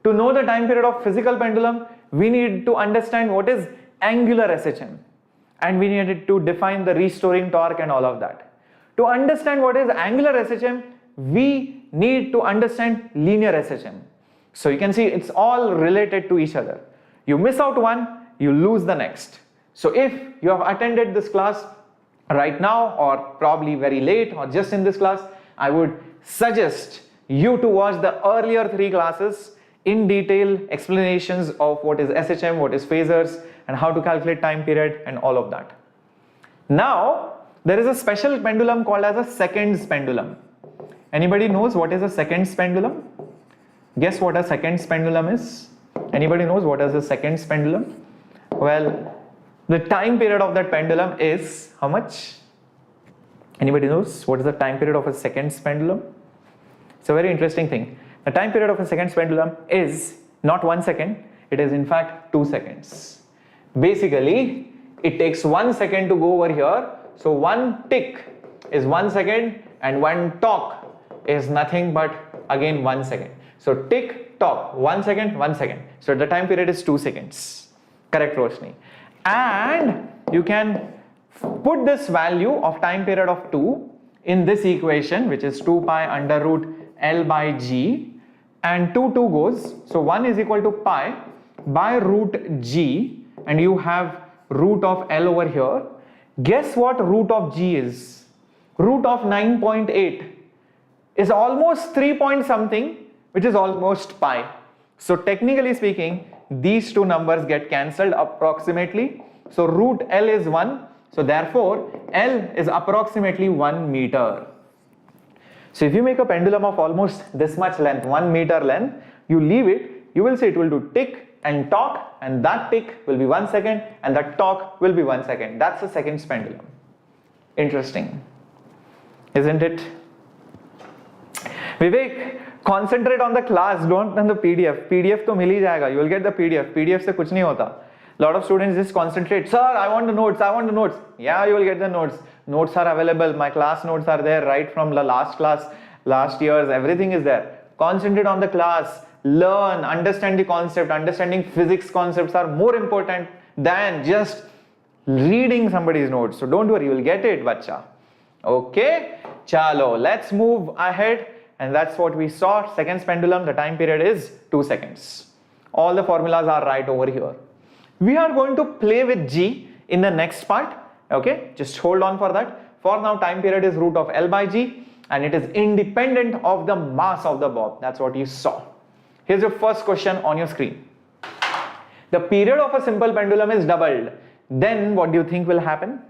A: To know the time period of physical pendulum, we need to understand what is angular SHM, and we needed to define the restoring torque and all of that. To understand what is angular SHM, we need to understand linear SHM. So you can see it's all related to each other. You miss out one, you lose the next. So if you have attended this class right now, or probably very late, or just in this class, I would suggest you to watch the earlier 3 classes in detail, explanations of what is SHM, what is phasors, and how to calculate time period and all of that. Now there is a special pendulum called as a seconds pendulum. Anybody knows what is a seconds pendulum? Guess what a seconds pendulum is? Anybody knows what is a seconds pendulum? Well, the time period of that pendulum is how much? Anybody knows what is the time period of a seconds pendulum? It's a very interesting thing. The time period of a seconds pendulum is not 1 second, it is in fact 2 seconds. Basically, it takes 1 second to go over here. So 1 tick is 1 second, and 1 tock is nothing but again 1 second. So tick, tock, 1 second, 1 second. So the time period is 2 seconds. Correct, Roshni. And you can put this value of time period of 2 in this equation, which is 2 pi under root L by G, and 2 goes. So 1 is equal to pi by root G, and you have root of L over here. Guess what root of G is? Root of 9.8 is almost 3 point something, which is almost pi. So technically speaking, these two numbers get cancelled approximately. So root L is 1. So therefore, L is approximately 1 meter. So if you make a pendulum of almost this much length, 1 meter length, you leave it, you will see it will do tick and tock, and that tick will be 1 second and that tock will be 1 second. That's the second pendulum. Interesting, isn't it? Vivek, concentrate on the class, don't on the PDF. PDF to mil hi jayega. You will get the PDF. PDF se kuch nahi hota. Lot of students just concentrate. Sir, I want the notes. I want the notes. Yeah, you will get the notes. Notes are available. My class notes are there right from the last class, last year's. Everything is there. Concentrate on the class. Learn, understand the concept. Understanding physics concepts are more important than just reading somebody's notes. So don't worry, you will get it, bacha. Okay, chalo. Let's move ahead. And that's what we saw. Second pendulum, the time period is 2 seconds. All the formulas are right over here. We are going to play with G in the next part. Okay, just hold on for that. For now, time period is root of L by G, and it is independent of the mass of the bob. That's what you saw. Here's your first question on your screen. The period of a simple pendulum is doubled. Then what do you think will happen?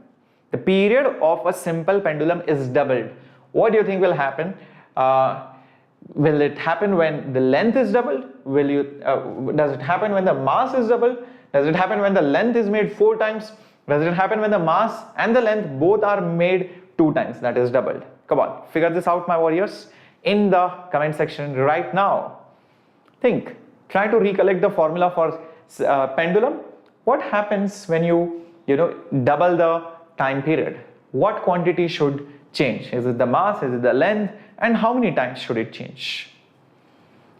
A: The period of a simple pendulum is doubled. What do you think will happen? Will it happen when the length is doubled? Does it happen when the mass is doubled? Does it happen when the length is made 4 times? Does it happen when the mass and the length both are made 2 times, that is doubled? Come on, figure this out, my warriors, in the comment section right now. Think, try to recollect the formula for pendulum. What happens when you double the time period? What quantity should change? Is it the mass? Is it the length? And how many times should it change?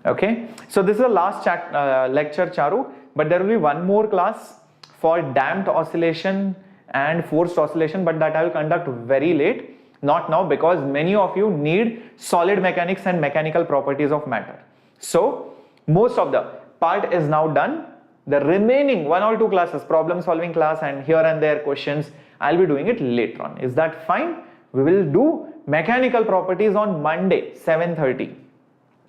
A: Okay, so this is the last lecture, Charu, but there will be one more class for damped oscillation and forced oscillation, but that I will conduct very late, not now, because many of you need solid mechanics and mechanical properties of matter. So most of the part is now done. The remaining 1 or 2 classes, problem solving class and here and there questions, I'll be doing it later on. Is that fine? We will do mechanical properties on Monday, 7:30.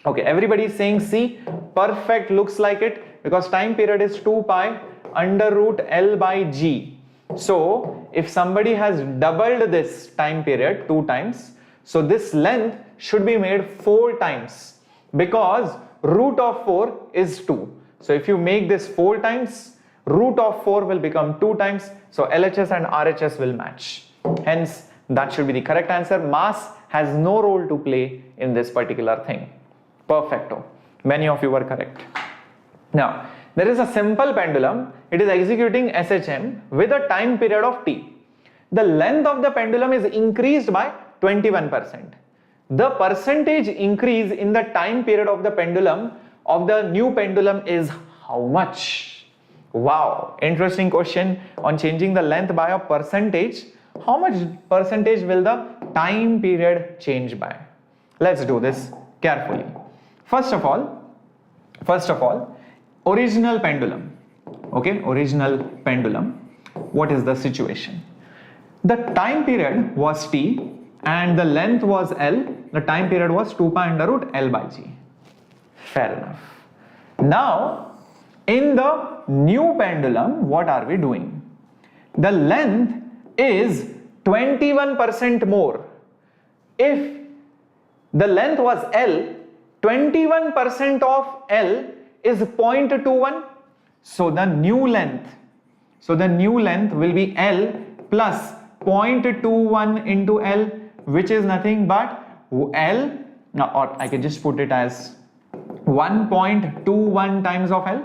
A: Okay, everybody is saying C. Perfect, looks like it, because time period is 2 pi under root L by G. So if somebody has doubled this time period 2 times, so this length should be made 4 times, because root of 4 is 2. So if you make this 4 times, root of 4 will become 2 times. So LHS and RHS will match. Hence, that should be the correct answer. Mass has no role to play in this particular thing. Perfecto. Many of you were correct. Now, there is a simple pendulum. It is executing SHM with a time period of T. The length of the pendulum is increased by 21%. The percentage increase in the time period of the pendulum of the new pendulum is how much? Wow, interesting question on changing the length by a percentage. How much percentage will the time period change by? Let's do this carefully. First of all, original pendulum. Okay, original pendulum. What is the situation? The time period was T and the length was L. The time period was 2 pi under root L by G. Fair enough. Now, in the new pendulum, what are we doing? The length is 21% more. If the length was L, 21% of L is 0.21. So the new length will be L plus 0.21 into L, which is nothing but L, or I can just put it as 1.21 times of L.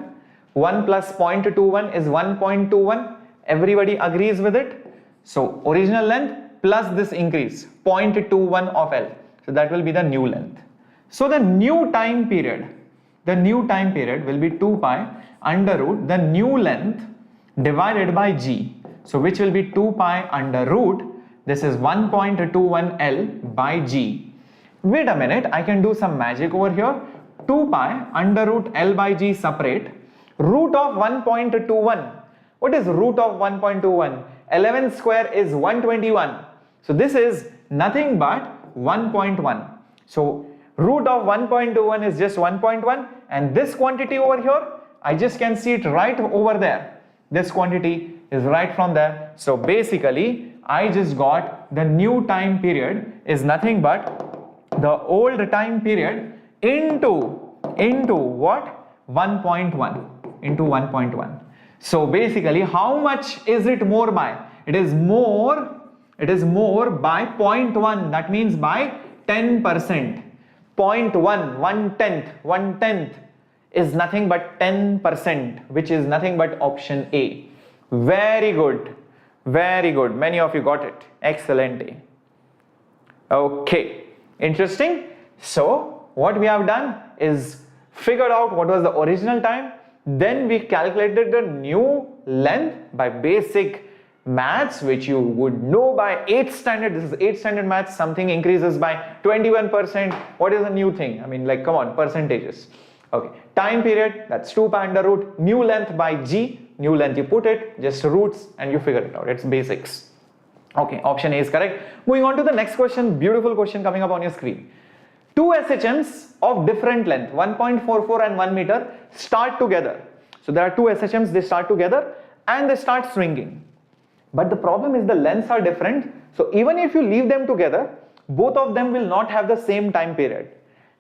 A: 1 plus 0.21 is 1.21. Everybody agrees with it? So original length plus this increase 0.21 of L. So that will be the new length. So the new time period will be 2 pi under root the new length divided by G. So which will be 2 pi under root, this is 1.21 L by G. Wait a minute, I can do some magic over here. 2 pi under root L by G separate. Root of 1.21. What is root of 1.21? 11 square is 121. So this is nothing but 1.1. So root of 1.21 is just 1.1, and this quantity over here, I just can see it right over there. This quantity is right from there. So basically, I just got the new time period is nothing but the old time period into what? 1.1 into 1.1. So basically, how much is it more by? It is more by 0.1. That means by 10%. 0.1, 1/10 is nothing but 10%, which is nothing but option A. Very good. Very good. Many of you got it. Excellent. Okay. Interesting. So what we have done is figured out what was the original time. Then we calculated the new length by basic maths, which you would know by 8th standard. This is 8th standard maths. Something increases by 21%. What is the new thing? I mean, like, come on, percentages. Okay. Time period, that's 2 pi under root. New length by G. New length, you put it, just roots, and you figure it out. It's basics. Okay, option A is correct. Moving on to the next question. Beautiful question coming up on your screen. Two SHMs of different length, 1.44 and 1 meter, start together. So there are two SHMs, they start together and they start swinging. But the problem is the lengths are different. So even if you leave them together, both of them will not have the same time period.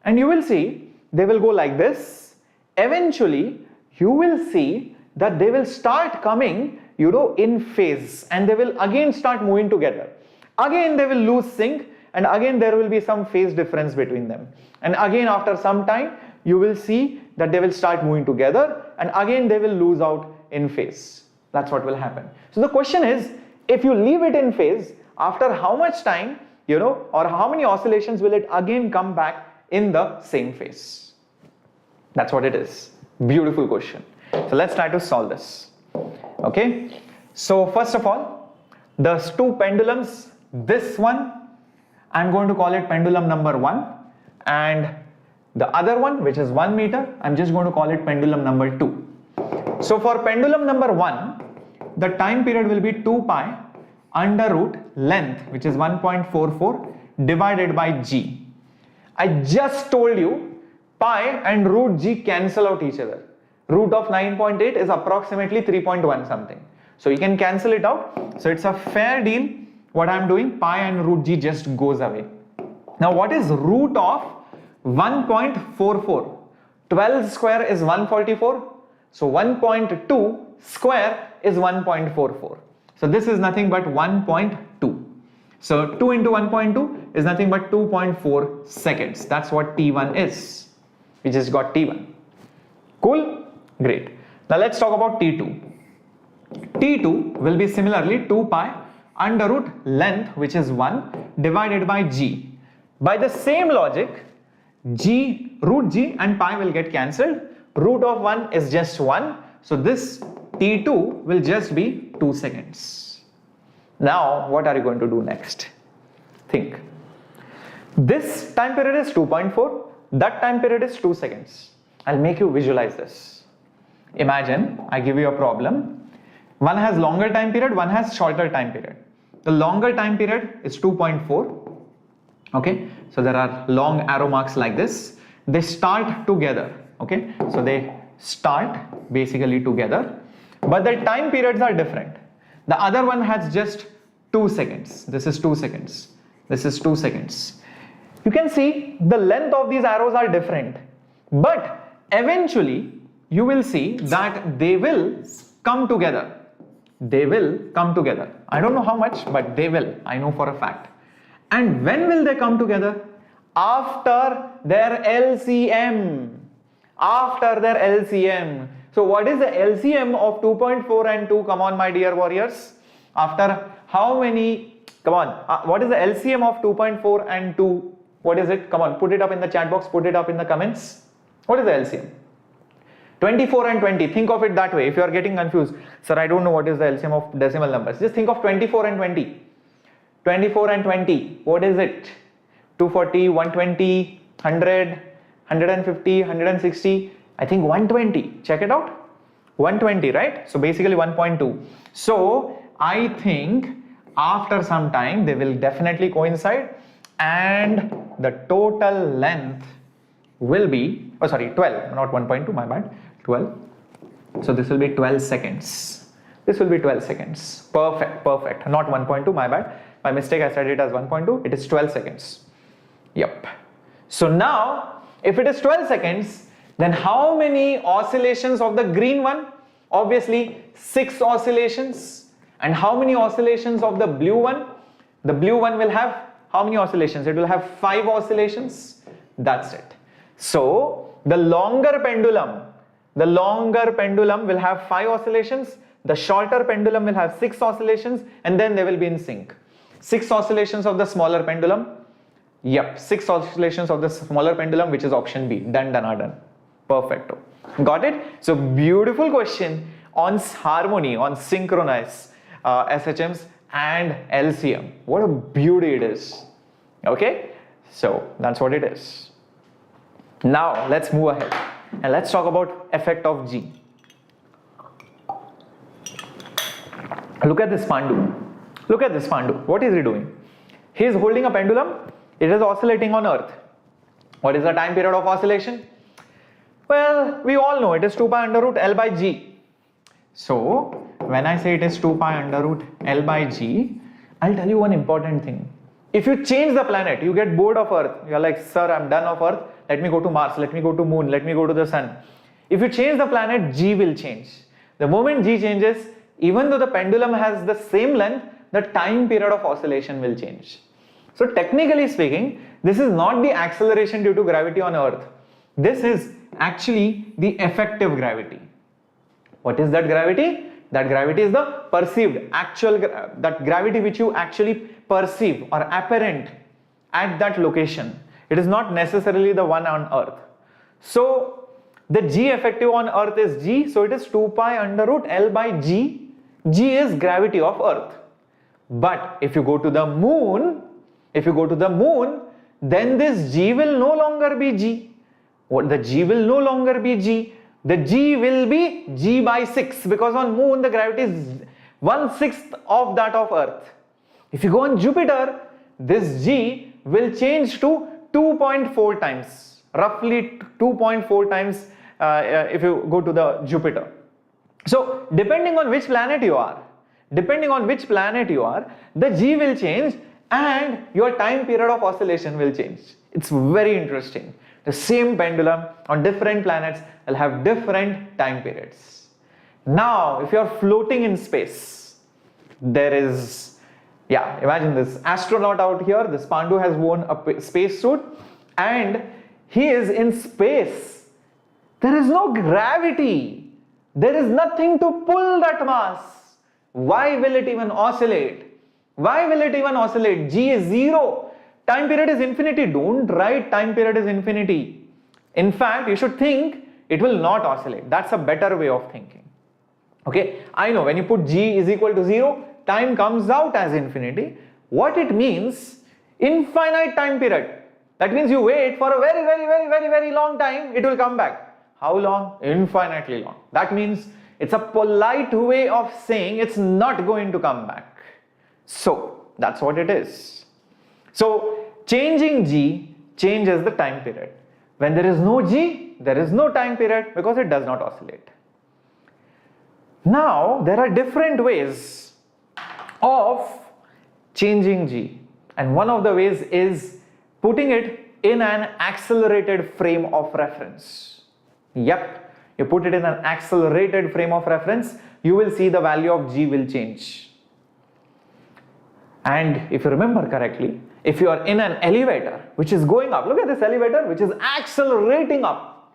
A: And you will see, they will go like this. Eventually, you will see that they will start coming, in phase, and they will again start moving together. Again, they will lose sync, and again there will be some phase difference between them. And again, after some time, you will see that they will start moving together, and again they will lose out in phase. That's what will happen. So the question is, if you leave it in phase, after how much time, or how many oscillations will it again come back in the same phase? That's what it is. Beautiful question. So let's try to solve this. Okay. So first of all, the two pendulums, this one, I'm going to call it pendulum number 1, and the other one, which is 1 meter, I'm just going to call it pendulum number 2. So for pendulum number 1, the time period will be 2 pi under root length, which is 1.44 divided by G. I just told you pi and root G cancel out each other. Root of 9.8 is approximately 3.1 something. So you can cancel it out. So it's a fair deal. What I'm doing, pi and root G just goes away. Now what is root of 1.44? 12 square is 144. So 1.2 square is 1.44. So this is nothing but 1.2. So 2 into 1.2 is nothing but 2.4 seconds. That's what T1 is. We just got T1. Cool? Great. Now let's talk about T2. T2 will be similarly 2 pi under root length, which is 1, divided by G. By the same logic, root G and pi will get cancelled. Root of 1 is just 1. So this T2 will just be 2 seconds. Now what are you going to do next? Think. This time period is 2.4. That time period is 2 seconds. I'll make you visualize this. Imagine I give you a problem. One has longer time period, one has shorter time period. The longer time period is 2.4. Okay, so there are long arrow marks like this. They start together. Okay, so they start basically together, but the time periods are different. The other one has just 2 seconds. This is 2 seconds. This is 2 seconds. You can see the length of these arrows are different, but eventually you will see that they will come together. They will come together. I don't know how much, but they will. I know for a fact. And when will they come together? After their LCM. After their LCM. So what is the LCM of 2.4 and 2? Come on, my dear warriors. After how many? Come on. What is the LCM of 2.4 and 2? What is it? Come on, put it up in the chat box. Put it up in the comments. What is the LCM? 24 and 20. Think of it that way. If you are getting confused, sir, I don't know what is the LCM of decimal numbers. Just think of 24 and 20. 24 and 20. What is it? 240, 120, 100, 150, 160. I think 120. Check it out. 120, right? So basically 1.2. So I think after some time they will definitely coincide and the total length will be, oh sorry, 12, not 1.2, my bad, 12. So this will be 12 seconds. This will be 12 seconds. Perfect, perfect. Not 1.2, my bad. My mistake, I said it as 1.2. It is 12 seconds. Yep. So now, if it is 12 seconds, then how many oscillations of the green one? Obviously, 6 oscillations. And how many oscillations of the blue one? The blue one will have how many oscillations? It will have 5 oscillations. That's it. So, the longer pendulum will have 5 oscillations. The shorter pendulum will have 6 oscillations, and then they will be in sync. 6 oscillations of the smaller pendulum. Yep, 6 oscillations of the smaller pendulum, which is option B. Done, done. Perfecto. Got it? So beautiful question on harmony, on synchronous SHMs and LCM. What a beauty it is. Okay, so that's what it is. Now let's move ahead and let's talk about effect of G. Look at this Pandu. Look at this Pandu. What is he doing? He is holding a pendulum. It is oscillating on earth. What is the time period of oscillation? Well, we all know it is 2 pi under root L by G. So, when I say it is 2 pi under root L by G, I'll tell you one important thing. If you change the planet, you get bored of Earth. You're like, sir, I'm done of Earth. Let me go to Mars. Let me go to Moon. Let me go to the Sun. If you change the planet, G will change. The moment G changes, even though the pendulum has the same length, the time period of oscillation will change. So technically speaking, this is not the acceleration due to gravity on Earth. This is actually the effective gravity. What is that gravity? That gravity is the perceived, actual, that gravity which you actually perceive or apparent at that location. It is not necessarily the one on Earth. So the G effective on Earth is G, so it is 2 pi under root L by G. G is gravity of Earth. But if you go to the moon, then this G will no longer be G. What, the G will no longer be G. The G will be G by 6, because on moon the gravity is 1/6 of that of Earth. If you go on Jupiter, this G will change to 2.4 times, roughly 2.4 times if you go to the Jupiter. So depending on which planet you are, the G will change and your time period of oscillation will change. It's very interesting. The same pendulum on different planets will have different time periods. Now, if you are floating in space, there is, imagine this astronaut out here. This Pandu has worn a space suit and he is in space. There is no gravity. There is nothing to pull that mass. Why will it even oscillate? G is 0. Time period is infinity. Don't write time period is infinity. In fact, you should think it will not oscillate. That's a better way of thinking. Okay, I know when you put G is equal to 0, time comes out as infinity. What it means? Infinite time period. That means you wait for a very long time, it will come back. How long? Infinitely long. That means it's a polite way of saying it's not going to come back. So that's what it is. So changing G changes the time period. When there is no G, there is no time period because it does not oscillate. Now there are different ways of changing G, and one of the ways is putting it in an accelerated frame of reference. Yep, you put it in an accelerated frame of reference, you will see the value of G will change. And if you remember correctly, if you are in an elevator which is going up, look at this elevator which is accelerating up,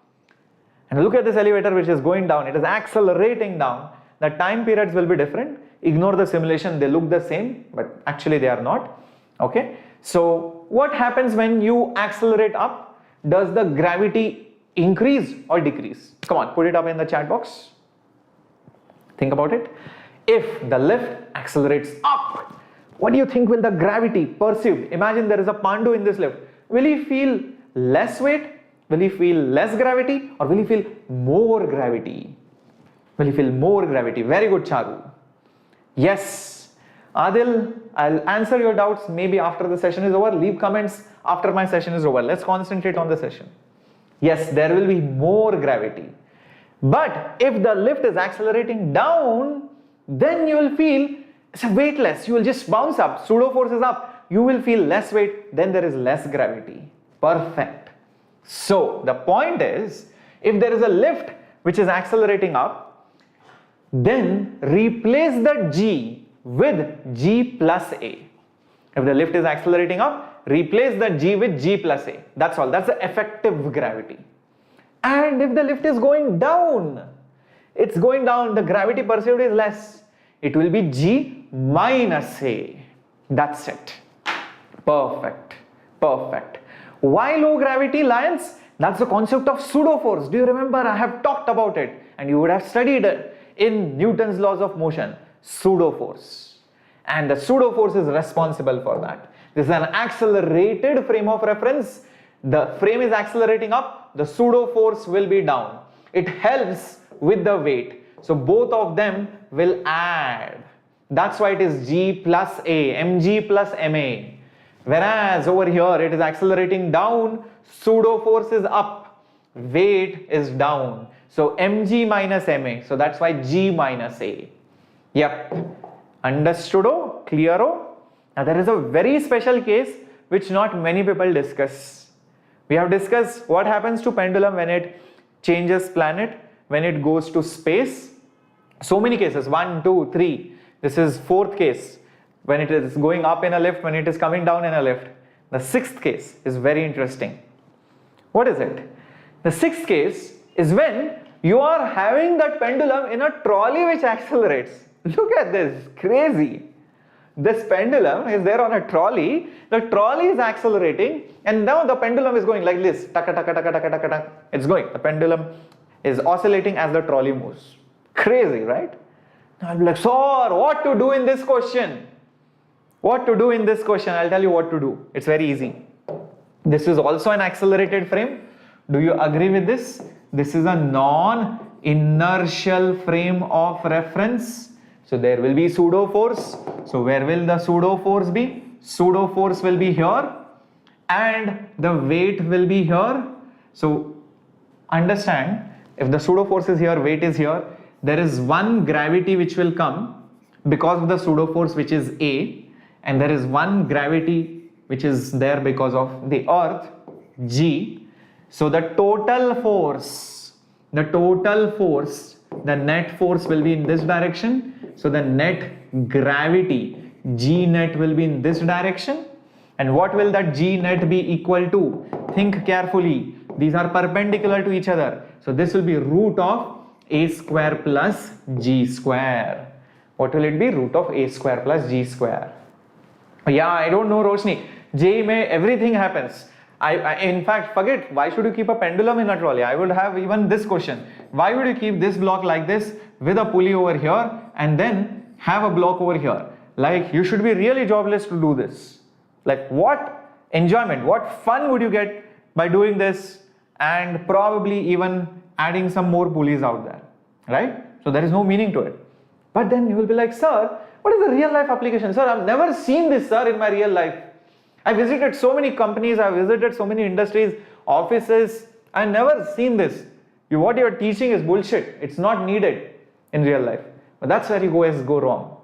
A: and look at this elevator which is going down, it is accelerating down. The time periods will be different. Ignore the simulation, they look the same, but actually they are not. Okay, so what happens when you accelerate up? Does the gravity increase or decrease? Come on, put it up in the chat box. Think about it. If the lift accelerates up, what do you think will the gravity perceived? Imagine there is a Pandu in this lift. Will he feel less weight? Will he feel less gravity? Or will he feel more gravity? Will he feel more gravity? Very good, Charu. Yes. Adil, I'll answer your doubts maybe after the session is over. Leave comments after my session is over. Let's concentrate on the session. Yes, there will be more gravity. But if the lift is accelerating down, then you will feel it's weightless. You will just bounce up. Pseudo force is up. You will feel less weight. Then there is less gravity. Perfect. So the point is, if there is a lift which is accelerating up, then replace the G with G plus A. If the lift is accelerating up, replace the G with G plus A. That's all. That's the effective gravity. And if the lift is going down, it's going down, the gravity perceived is less. It will be G minus A. That's it. Perfect. Perfect. Why low gravity, Lions? That's the concept of pseudo force. Do you remember? I have talked about it and you would have studied it in Newton's laws of motion. Pseudo force. And the pseudo force is responsible for that. This is an accelerated frame of reference. The frame is accelerating up, the pseudo force will be down. It helps with the weight. So both of them will add. That's why it is G plus A, mg plus ma. Whereas over here it is accelerating down, pseudo force is up, weight is down. So mg minus ma. So that's why G minus A. Yep. Understoodo? Clearo? Now there is a very special case which not many people discuss. We have discussed what happens to pendulum when it changes planet, when it goes to space. So many cases, 1, 2, 3. This is 4th case, when it is going up in a lift, when it is coming down in a lift. The 6th case is very interesting. What is it? The 6th case is when you are having that pendulum in a trolley which accelerates. Look at this, crazy. This pendulum is there on a trolley, the trolley is accelerating and now the pendulum is going like this, taka taka taka taka taka taka. It's going, the pendulum is oscillating as the trolley moves. Crazy, right? Now I'll be like, sir, what to do in this question? What to do in this question? I'll tell you what to do. It's very easy. This is also an accelerated frame. Do you agree with this? This is a non-inertial frame of reference. So there will be pseudo force. So where will the pseudo force be? Pseudo force will be here and the weight will be here. So understand, if the pseudo force is here, weight is here, there is one gravity which will come because of the pseudo force which is A, and there is one gravity which is there because of the earth, G. So the total force, the net force will be in this direction. So the net gravity, G net, will be in this direction. And what will that G net be equal to? Think carefully. These are perpendicular to each other. So this will be root of A square plus G square. What will it be? Root of A square plus G square. Yeah, I don't know, Roshni. JEE Main, everything happens. In fact, forget, why should you keep a pendulum in a trolley? I would have even this question. Why would you keep this block like this with a pulley over here and then have a block over here? Like, you should be really jobless to do this. Like, what enjoyment, what fun would you get by doing this and probably even adding some more pulleys out there, right? So there is no meaning to it. But then you will be like, sir, what is the real life application? Sir, I've never seen this, sir, in my real life. I visited so many companies, I visited so many industries, offices, I've never seen this. What you're teaching is bullshit. It's not needed in real life. But that's where you guys go wrong.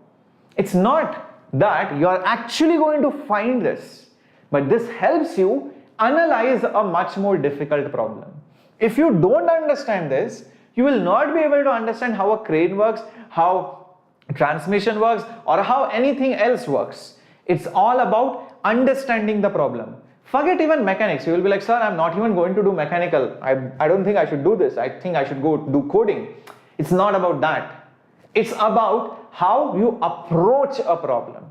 A: It's not that you're actually going to find this, but this helps you analyze a much more difficult problem. If you don't understand this, you will not be able to understand how a crane works, how transmission works, or how anything else works. It's all about understanding the problem. Forget even mechanics. You will be like, sir, I'm not even going to do mechanical. I don't think I should do this. I think I should go do coding. It's not about that. It's about how you approach a problem.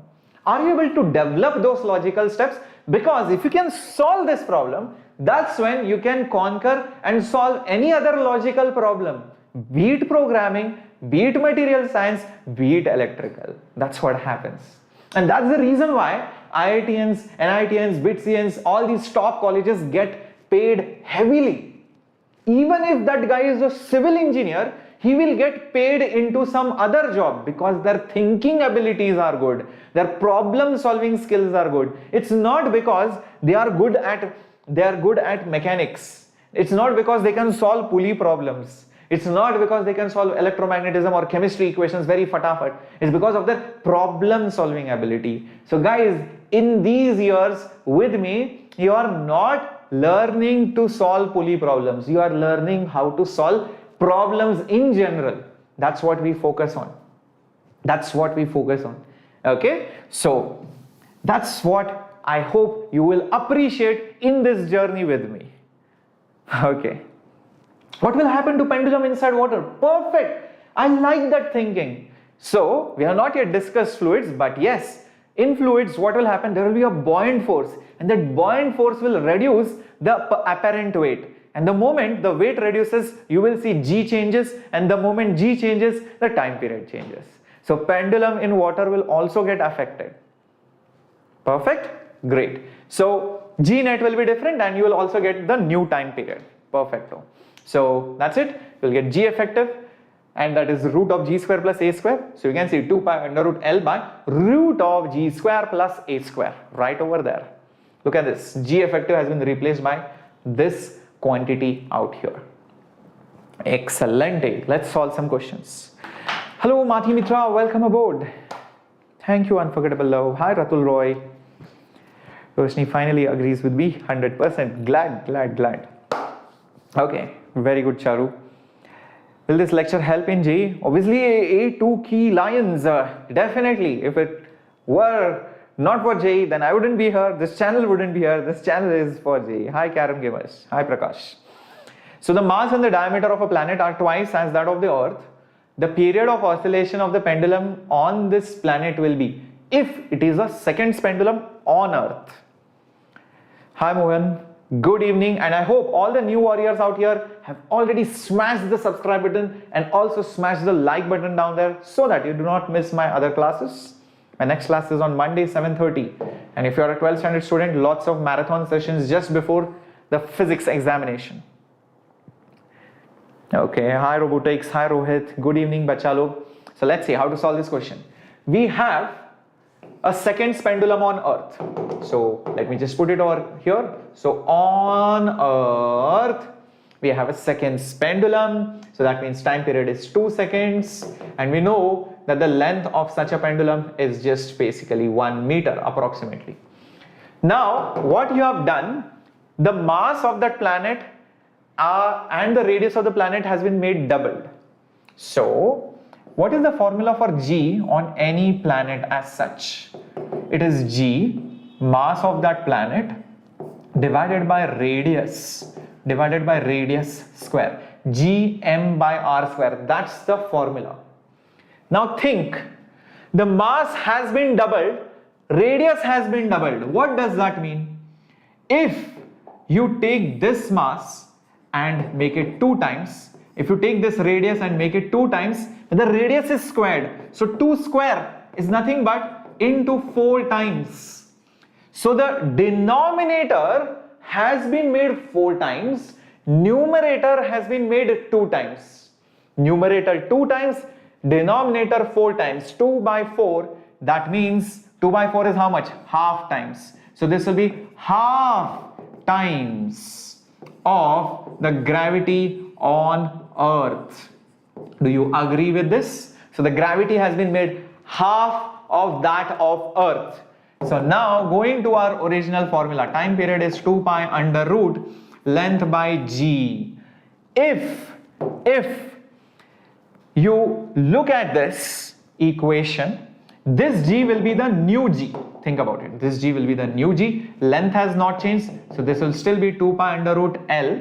A: Are you able to develop those logical steps? Because if you can solve this problem, that's when you can conquer and solve any other logical problem. Be it programming, be it material science, be it electrical. That's what happens. And that's the reason why IITians, NITians, BITSians, all these top colleges get paid heavily. Even if that guy is a civil engineer, he will get paid into some other job because their thinking abilities are good, their problem solving skills are good. It's not because they are good at mechanics. It's not because they can solve pulley problems. It's not because they can solve electromagnetism or chemistry equations very fatafat. It's because of their problem solving ability. So guys, in these years with me, you are not learning to solve pulley problems. You are learning how to solve problems in general. That's what we focus on. That's what we focus on. Okay, so that's what I hope you will appreciate in this journey with me. Okay, what will happen to pendulum inside water? Perfect. I like that thinking. So we have not yet discussed fluids, but yes, in fluids what will happen? There will be a buoyant force, and that buoyant force will reduce the apparent weight. And the moment the weight reduces, you will see G changes, and the moment G changes, the time period changes. So pendulum in water will also get affected. Perfect? Great. So G net will be different, and you will also get the new time period. Perfecto. So that's it. You'll get G effective, and that is root of G square plus A square. So you can see 2 pi under root L by root of G square plus A square right over there. Look at this. G effective has been replaced by this quantity out here. Excellent. Let's solve some questions. Hello Mathi Mitra, welcome aboard. Thank you, Unforgettable Love. Hi Ratul Roy. Roshni finally agrees with me 100%. Glad. Okay, very good Charu. Will this lecture help in JEE? Obviously, A2 key lions. Definitely. If it were not for JEE, then I wouldn't be here. This channel wouldn't be here. This channel is for JEE. Hi Karam Gamers. Hi Prakash. So the mass and the diameter of a planet are twice as that of the Earth. The period of oscillation of the pendulum on this planet will be if it is a seconds pendulum on Earth. Hi Mohan. Good evening, and I hope all the new warriors out here have already smashed the subscribe button and also smashed the like button down there so that you do not miss my other classes. My next class is on Monday 7:30, and if you are a 12th standard student, lots of marathon sessions just before the physics examination. Okay, hi Robotics, hi Rohit, good evening Bachalo. So let's see how to solve this question. We have a seconds pendulum on Earth. So let me just put it over here. So on Earth, we have a seconds pendulum. So that means time period is 2 seconds. And we know that the length of such a pendulum is just basically 1 meter approximately. Now, what you have done, the mass of that planet and the radius of the planet has been made doubled. So what is the formula for G on any planet as such? It is G, mass of that planet, divided by radius square. G m by r square. That's the formula. Now think, the mass has been doubled, radius has been doubled. What does that mean? If you take this mass and make it 2 times, if you take this radius and make it 2 times, the radius is squared. So 2 square is nothing but into 4 times. So the denominator has been made 4 times, numerator has been made 2 times. Numerator 2 times, denominator 4 times. 2 by 4, that means 2 by 4 is how much? Half times. So this will be half times of the gravity on Earth. Do you agree with this? So the gravity has been made half of that of Earth. So now going to our original formula, time period is 2 pi under root length by G. If you look at this equation, this G will be the new G. Think about it. This G will be the new G. Length has not changed. So this will still be 2 pi under root L.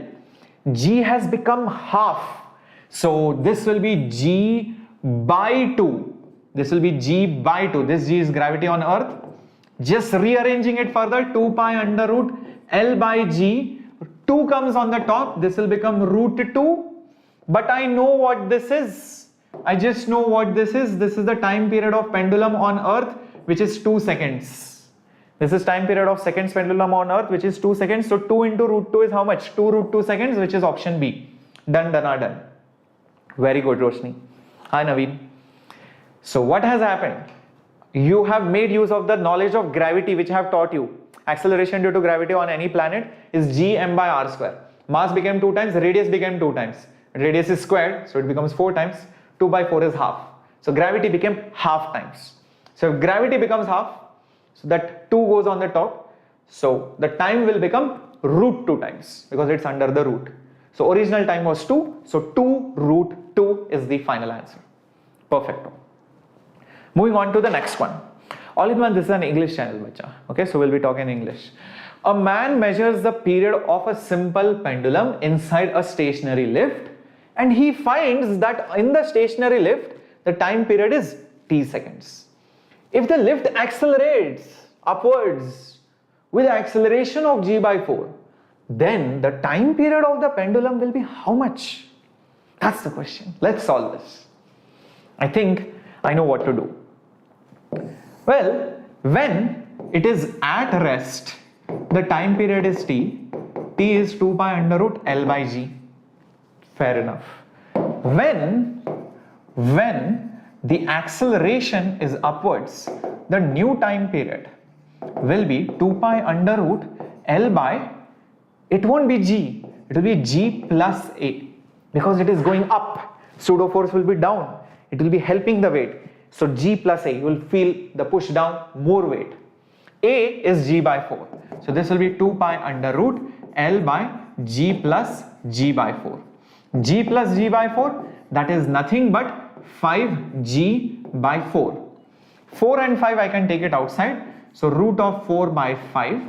A: G has become half. So this will be G by 2. This will be G by 2. This G is gravity on Earth. Just rearranging it further, 2 pi under root L by G. 2 comes on the top. This will become root 2. But I know what this is. I just know what this is. This is the time period of pendulum on Earth, which is 2 seconds. This is time period of seconds pendulum on Earth, which is 2 seconds. So 2 into root 2 is how much? 2 root 2 seconds, which is option B. Done, done, are done. Very good, Roshni. Hi, Naveen. So what has happened? You have made use of the knowledge of gravity which I have taught you. Acceleration due to gravity on any planet is gm by r square. Mass became 2 times, radius became 2 times. Radius is squared, so it becomes 4 times. 2 by 4 is half. So gravity became half times. So if gravity becomes half, so that 2 goes on the top. So the time will become root 2 times because it's under the root. So original time was 2. So 2 root 2 is the final answer. Perfect. Moving on to the next one. All in one, this is an English channel, bacha. Okay, so we'll be talking English. A man measures the period of a simple pendulum inside a stationary lift, and he finds that in the stationary lift, the time period is t seconds. If the lift accelerates upwards with acceleration of g by 4, then the time period of the pendulum will be how much? That's the question. Let's solve this. I think I know what to do. Well, when it is at rest, the time period is t. T is 2 pi under root L by g. Fair enough. When the acceleration is upwards, the new time period will be 2 pi under root L by, it won't be g, it will be g plus a, because it is going up. Pseudo force will be down. It will be helping the weight. So g plus a, you will feel the push down, more weight. A is g by 4. So this will be 2 pi under root L by g plus g by 4. G plus g by 4, that is nothing but 5g by 4. 4 and 5 I can take it outside. So root of 4 by 5.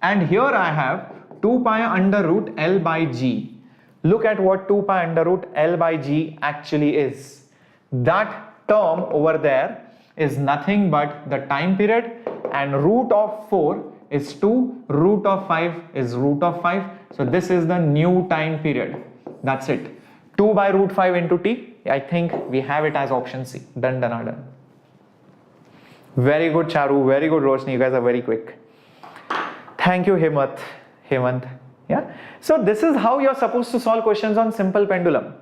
A: And here I have 2 pi under root L by g. Look at what 2 pi under root L by g actually is. That term over there is nothing but the time period, and root of 4 is 2, root of 5 is root of 5. So this is the new time period. That's it. 2 by root 5 into t. I think we have it as option C. Done, done, done. Very good, Charu. Very good, Roshni. You guys are very quick. Thank you, Hemant. Yeah. So this is how you're supposed to solve questions on simple pendulum.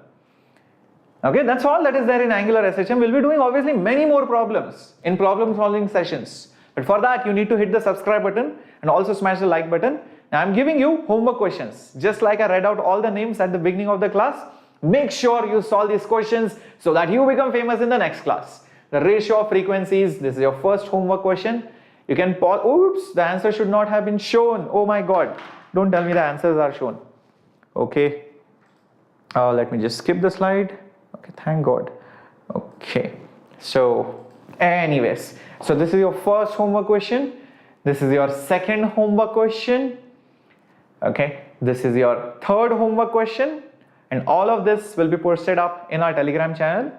A: Okay, that's all that is there in Angular SHM. We'll be doing obviously many more problems in problem solving sessions. But for that, you need to hit the subscribe button and also smash the like button. Now I'm giving you homework questions. Just like I read out all the names at the beginning of the class, make sure you solve these questions so that you become famous in the next class. The ratio of frequencies, this is your first homework question. You can pause. Oops, the answer should not have been shown. Oh my God. Don't tell me the answers are shown. Okay. Let me just skip the slide. Okay, thank God. Okay, so anyways, so this is your first homework question. This is your second homework question. Okay, this is your third homework question, and all of this will be posted up in our Telegram channel.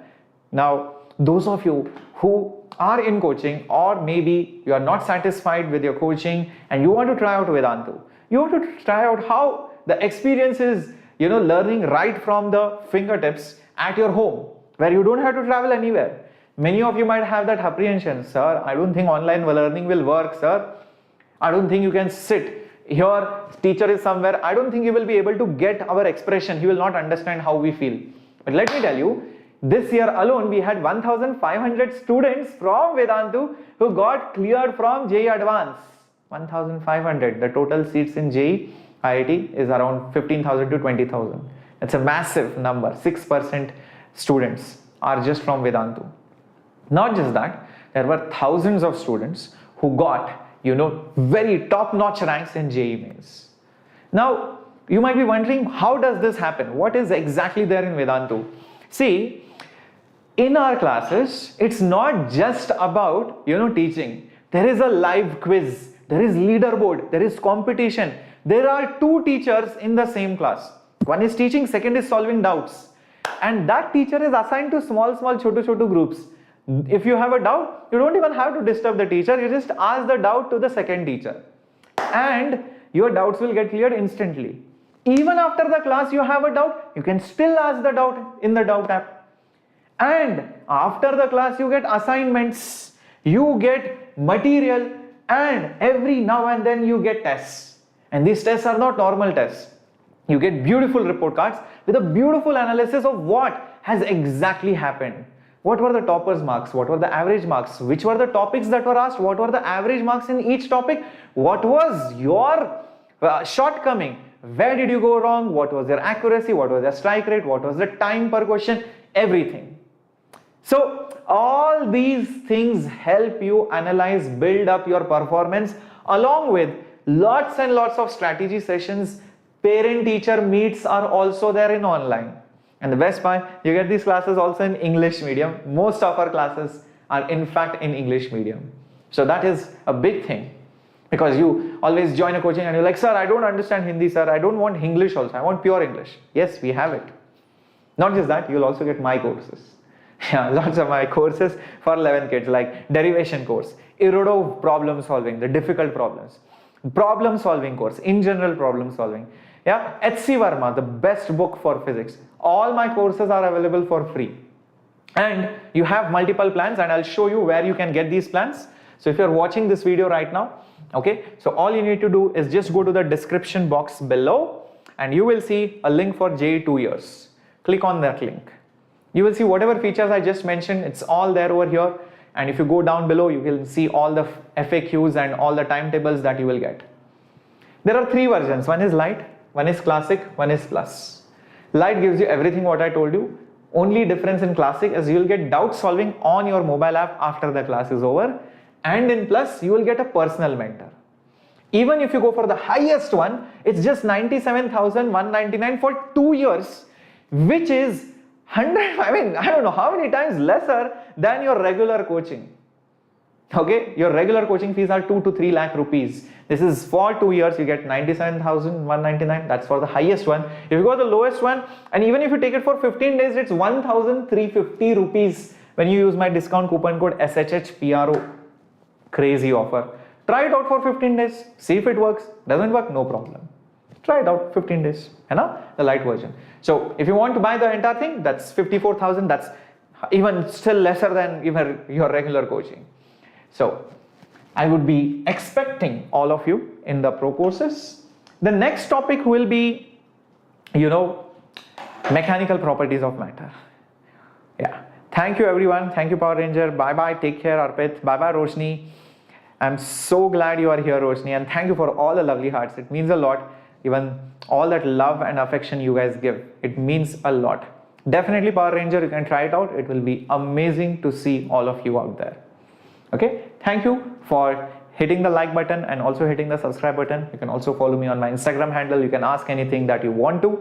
A: Now, those of you who are in coaching, or maybe you are not satisfied with your coaching and you want to try out Vedantu, you want to try out how the experience is, learning right from the fingertips at your home, where you don't have to travel anywhere. Many of you might have that apprehension, sir, I don't think online learning will work, sir. I don't think you can sit here, teacher is somewhere. I don't think you will be able to get our expression. He will not understand how we feel. But let me tell you, this year alone we had 1,500 students from Vedantu who got cleared from JEE Advanced. 1,500. The total seats in JEE IIT is around 15,000 to 20,000. It's a massive number. 6% students are just from Vedantu. Not just that, there were thousands of students who got, very top-notch ranks in JEE Mains. Now, you might be wondering, how does this happen? What is exactly there in Vedantu? See, in our classes, it's not just about, teaching. There is a live quiz, there is leaderboard, there is competition. There are 2 teachers in the same class. One is teaching, second is solving doubts. And that teacher is assigned to small chotu groups. If you have a doubt, you don't even have to disturb the teacher. You just ask the doubt to the second teacher. And your doubts will get cleared instantly. Even after the class you have a doubt, you can still ask the doubt in the doubt app. And after the class you get assignments, you get material, and every now and then you get tests. And these tests are not normal tests. You get beautiful report cards with a beautiful analysis of what has exactly happened. What were the toppers' marks? What were the average marks? Which were the topics that were asked? What were the average marks in each topic? What was your shortcoming? Where did you go wrong? What was your accuracy? What was your strike rate? What was the time per question? Everything. So all these things help you analyze, build up your performance, along with lots and lots of strategy sessions. Parent-teacher meets are also there in online. And the best part, you get these classes also in English medium. Most of our classes are in fact in English medium. So that is a big thing. Because you always join a coaching and you're like, sir, I don't understand Hindi, sir. I don't want English also. I want pure English. Yes, we have it. Not just that, you'll also get my courses. Yeah, lots of my courses for 11 kids, like derivation course, Irodo problem solving, the difficult problems, problem solving course, in general problem solving. Yeah, H.C. Verma, the best book for physics. All my courses are available for free. And you have multiple plans, and I'll show you where you can get these plans. So if you're watching this video right now, okay, so all you need to do is just go to the description box below and you will see a link for JEE 2 years. Click on that link. You will see whatever features I just mentioned, it's all there over here. And if you go down below, you will see all the FAQs and all the timetables that you will get. There are 3 versions. One is light, one is classic, one is plus. Light gives you everything what I told you. Only difference in classic is you will get doubt solving on your mobile app after the class is over. And in plus, you will get a personal mentor. Even if you go for the highest one, it's just 97,199 for 2 years, which is 100, I don't know how many times lesser than your regular coaching. Okay, your regular coaching fees are 2 to 3 lakh rupees. This is for 2 years, you get 97,199. That's for the highest one. If you go the lowest one, and even if you take it for 15 days, it's 1,350 rupees when you use my discount coupon code SHHPRO. Crazy offer. Try it out for 15 days. See if it works. Doesn't work? No problem. Try it out 15 days. You know, the light version. So if you want to buy the entire thing, that's 54,000. That's even still lesser than even your regular coaching. So I would be expecting all of you in the pro courses. The next topic will be, mechanical properties of matter. Yeah. Thank you everyone. Thank you Power Ranger. Bye bye. Take care Arpit. Bye bye Roshni. I'm so glad you are here Roshni, and thank you for all the lovely hearts. It means a lot. Even all that love and affection you guys give. It means a lot. Definitely Power Ranger, you can try it out. It will be amazing to see all of you out there. Okay. Thank you for hitting the like button and also hitting the subscribe button. You can also follow me on my Instagram handle. You can ask anything that you want to.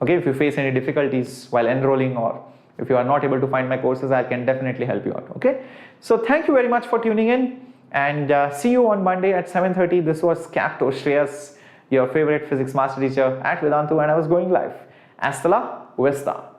A: Okay. If you face any difficulties while enrolling, or if you are not able to find my courses, I can definitely help you out. Okay. So thank you very much for tuning in, and see you on Monday at 7:30. This was Capto Shreyas, your favorite physics master teacher at Vedantu, and I was going live. Hasta la vista.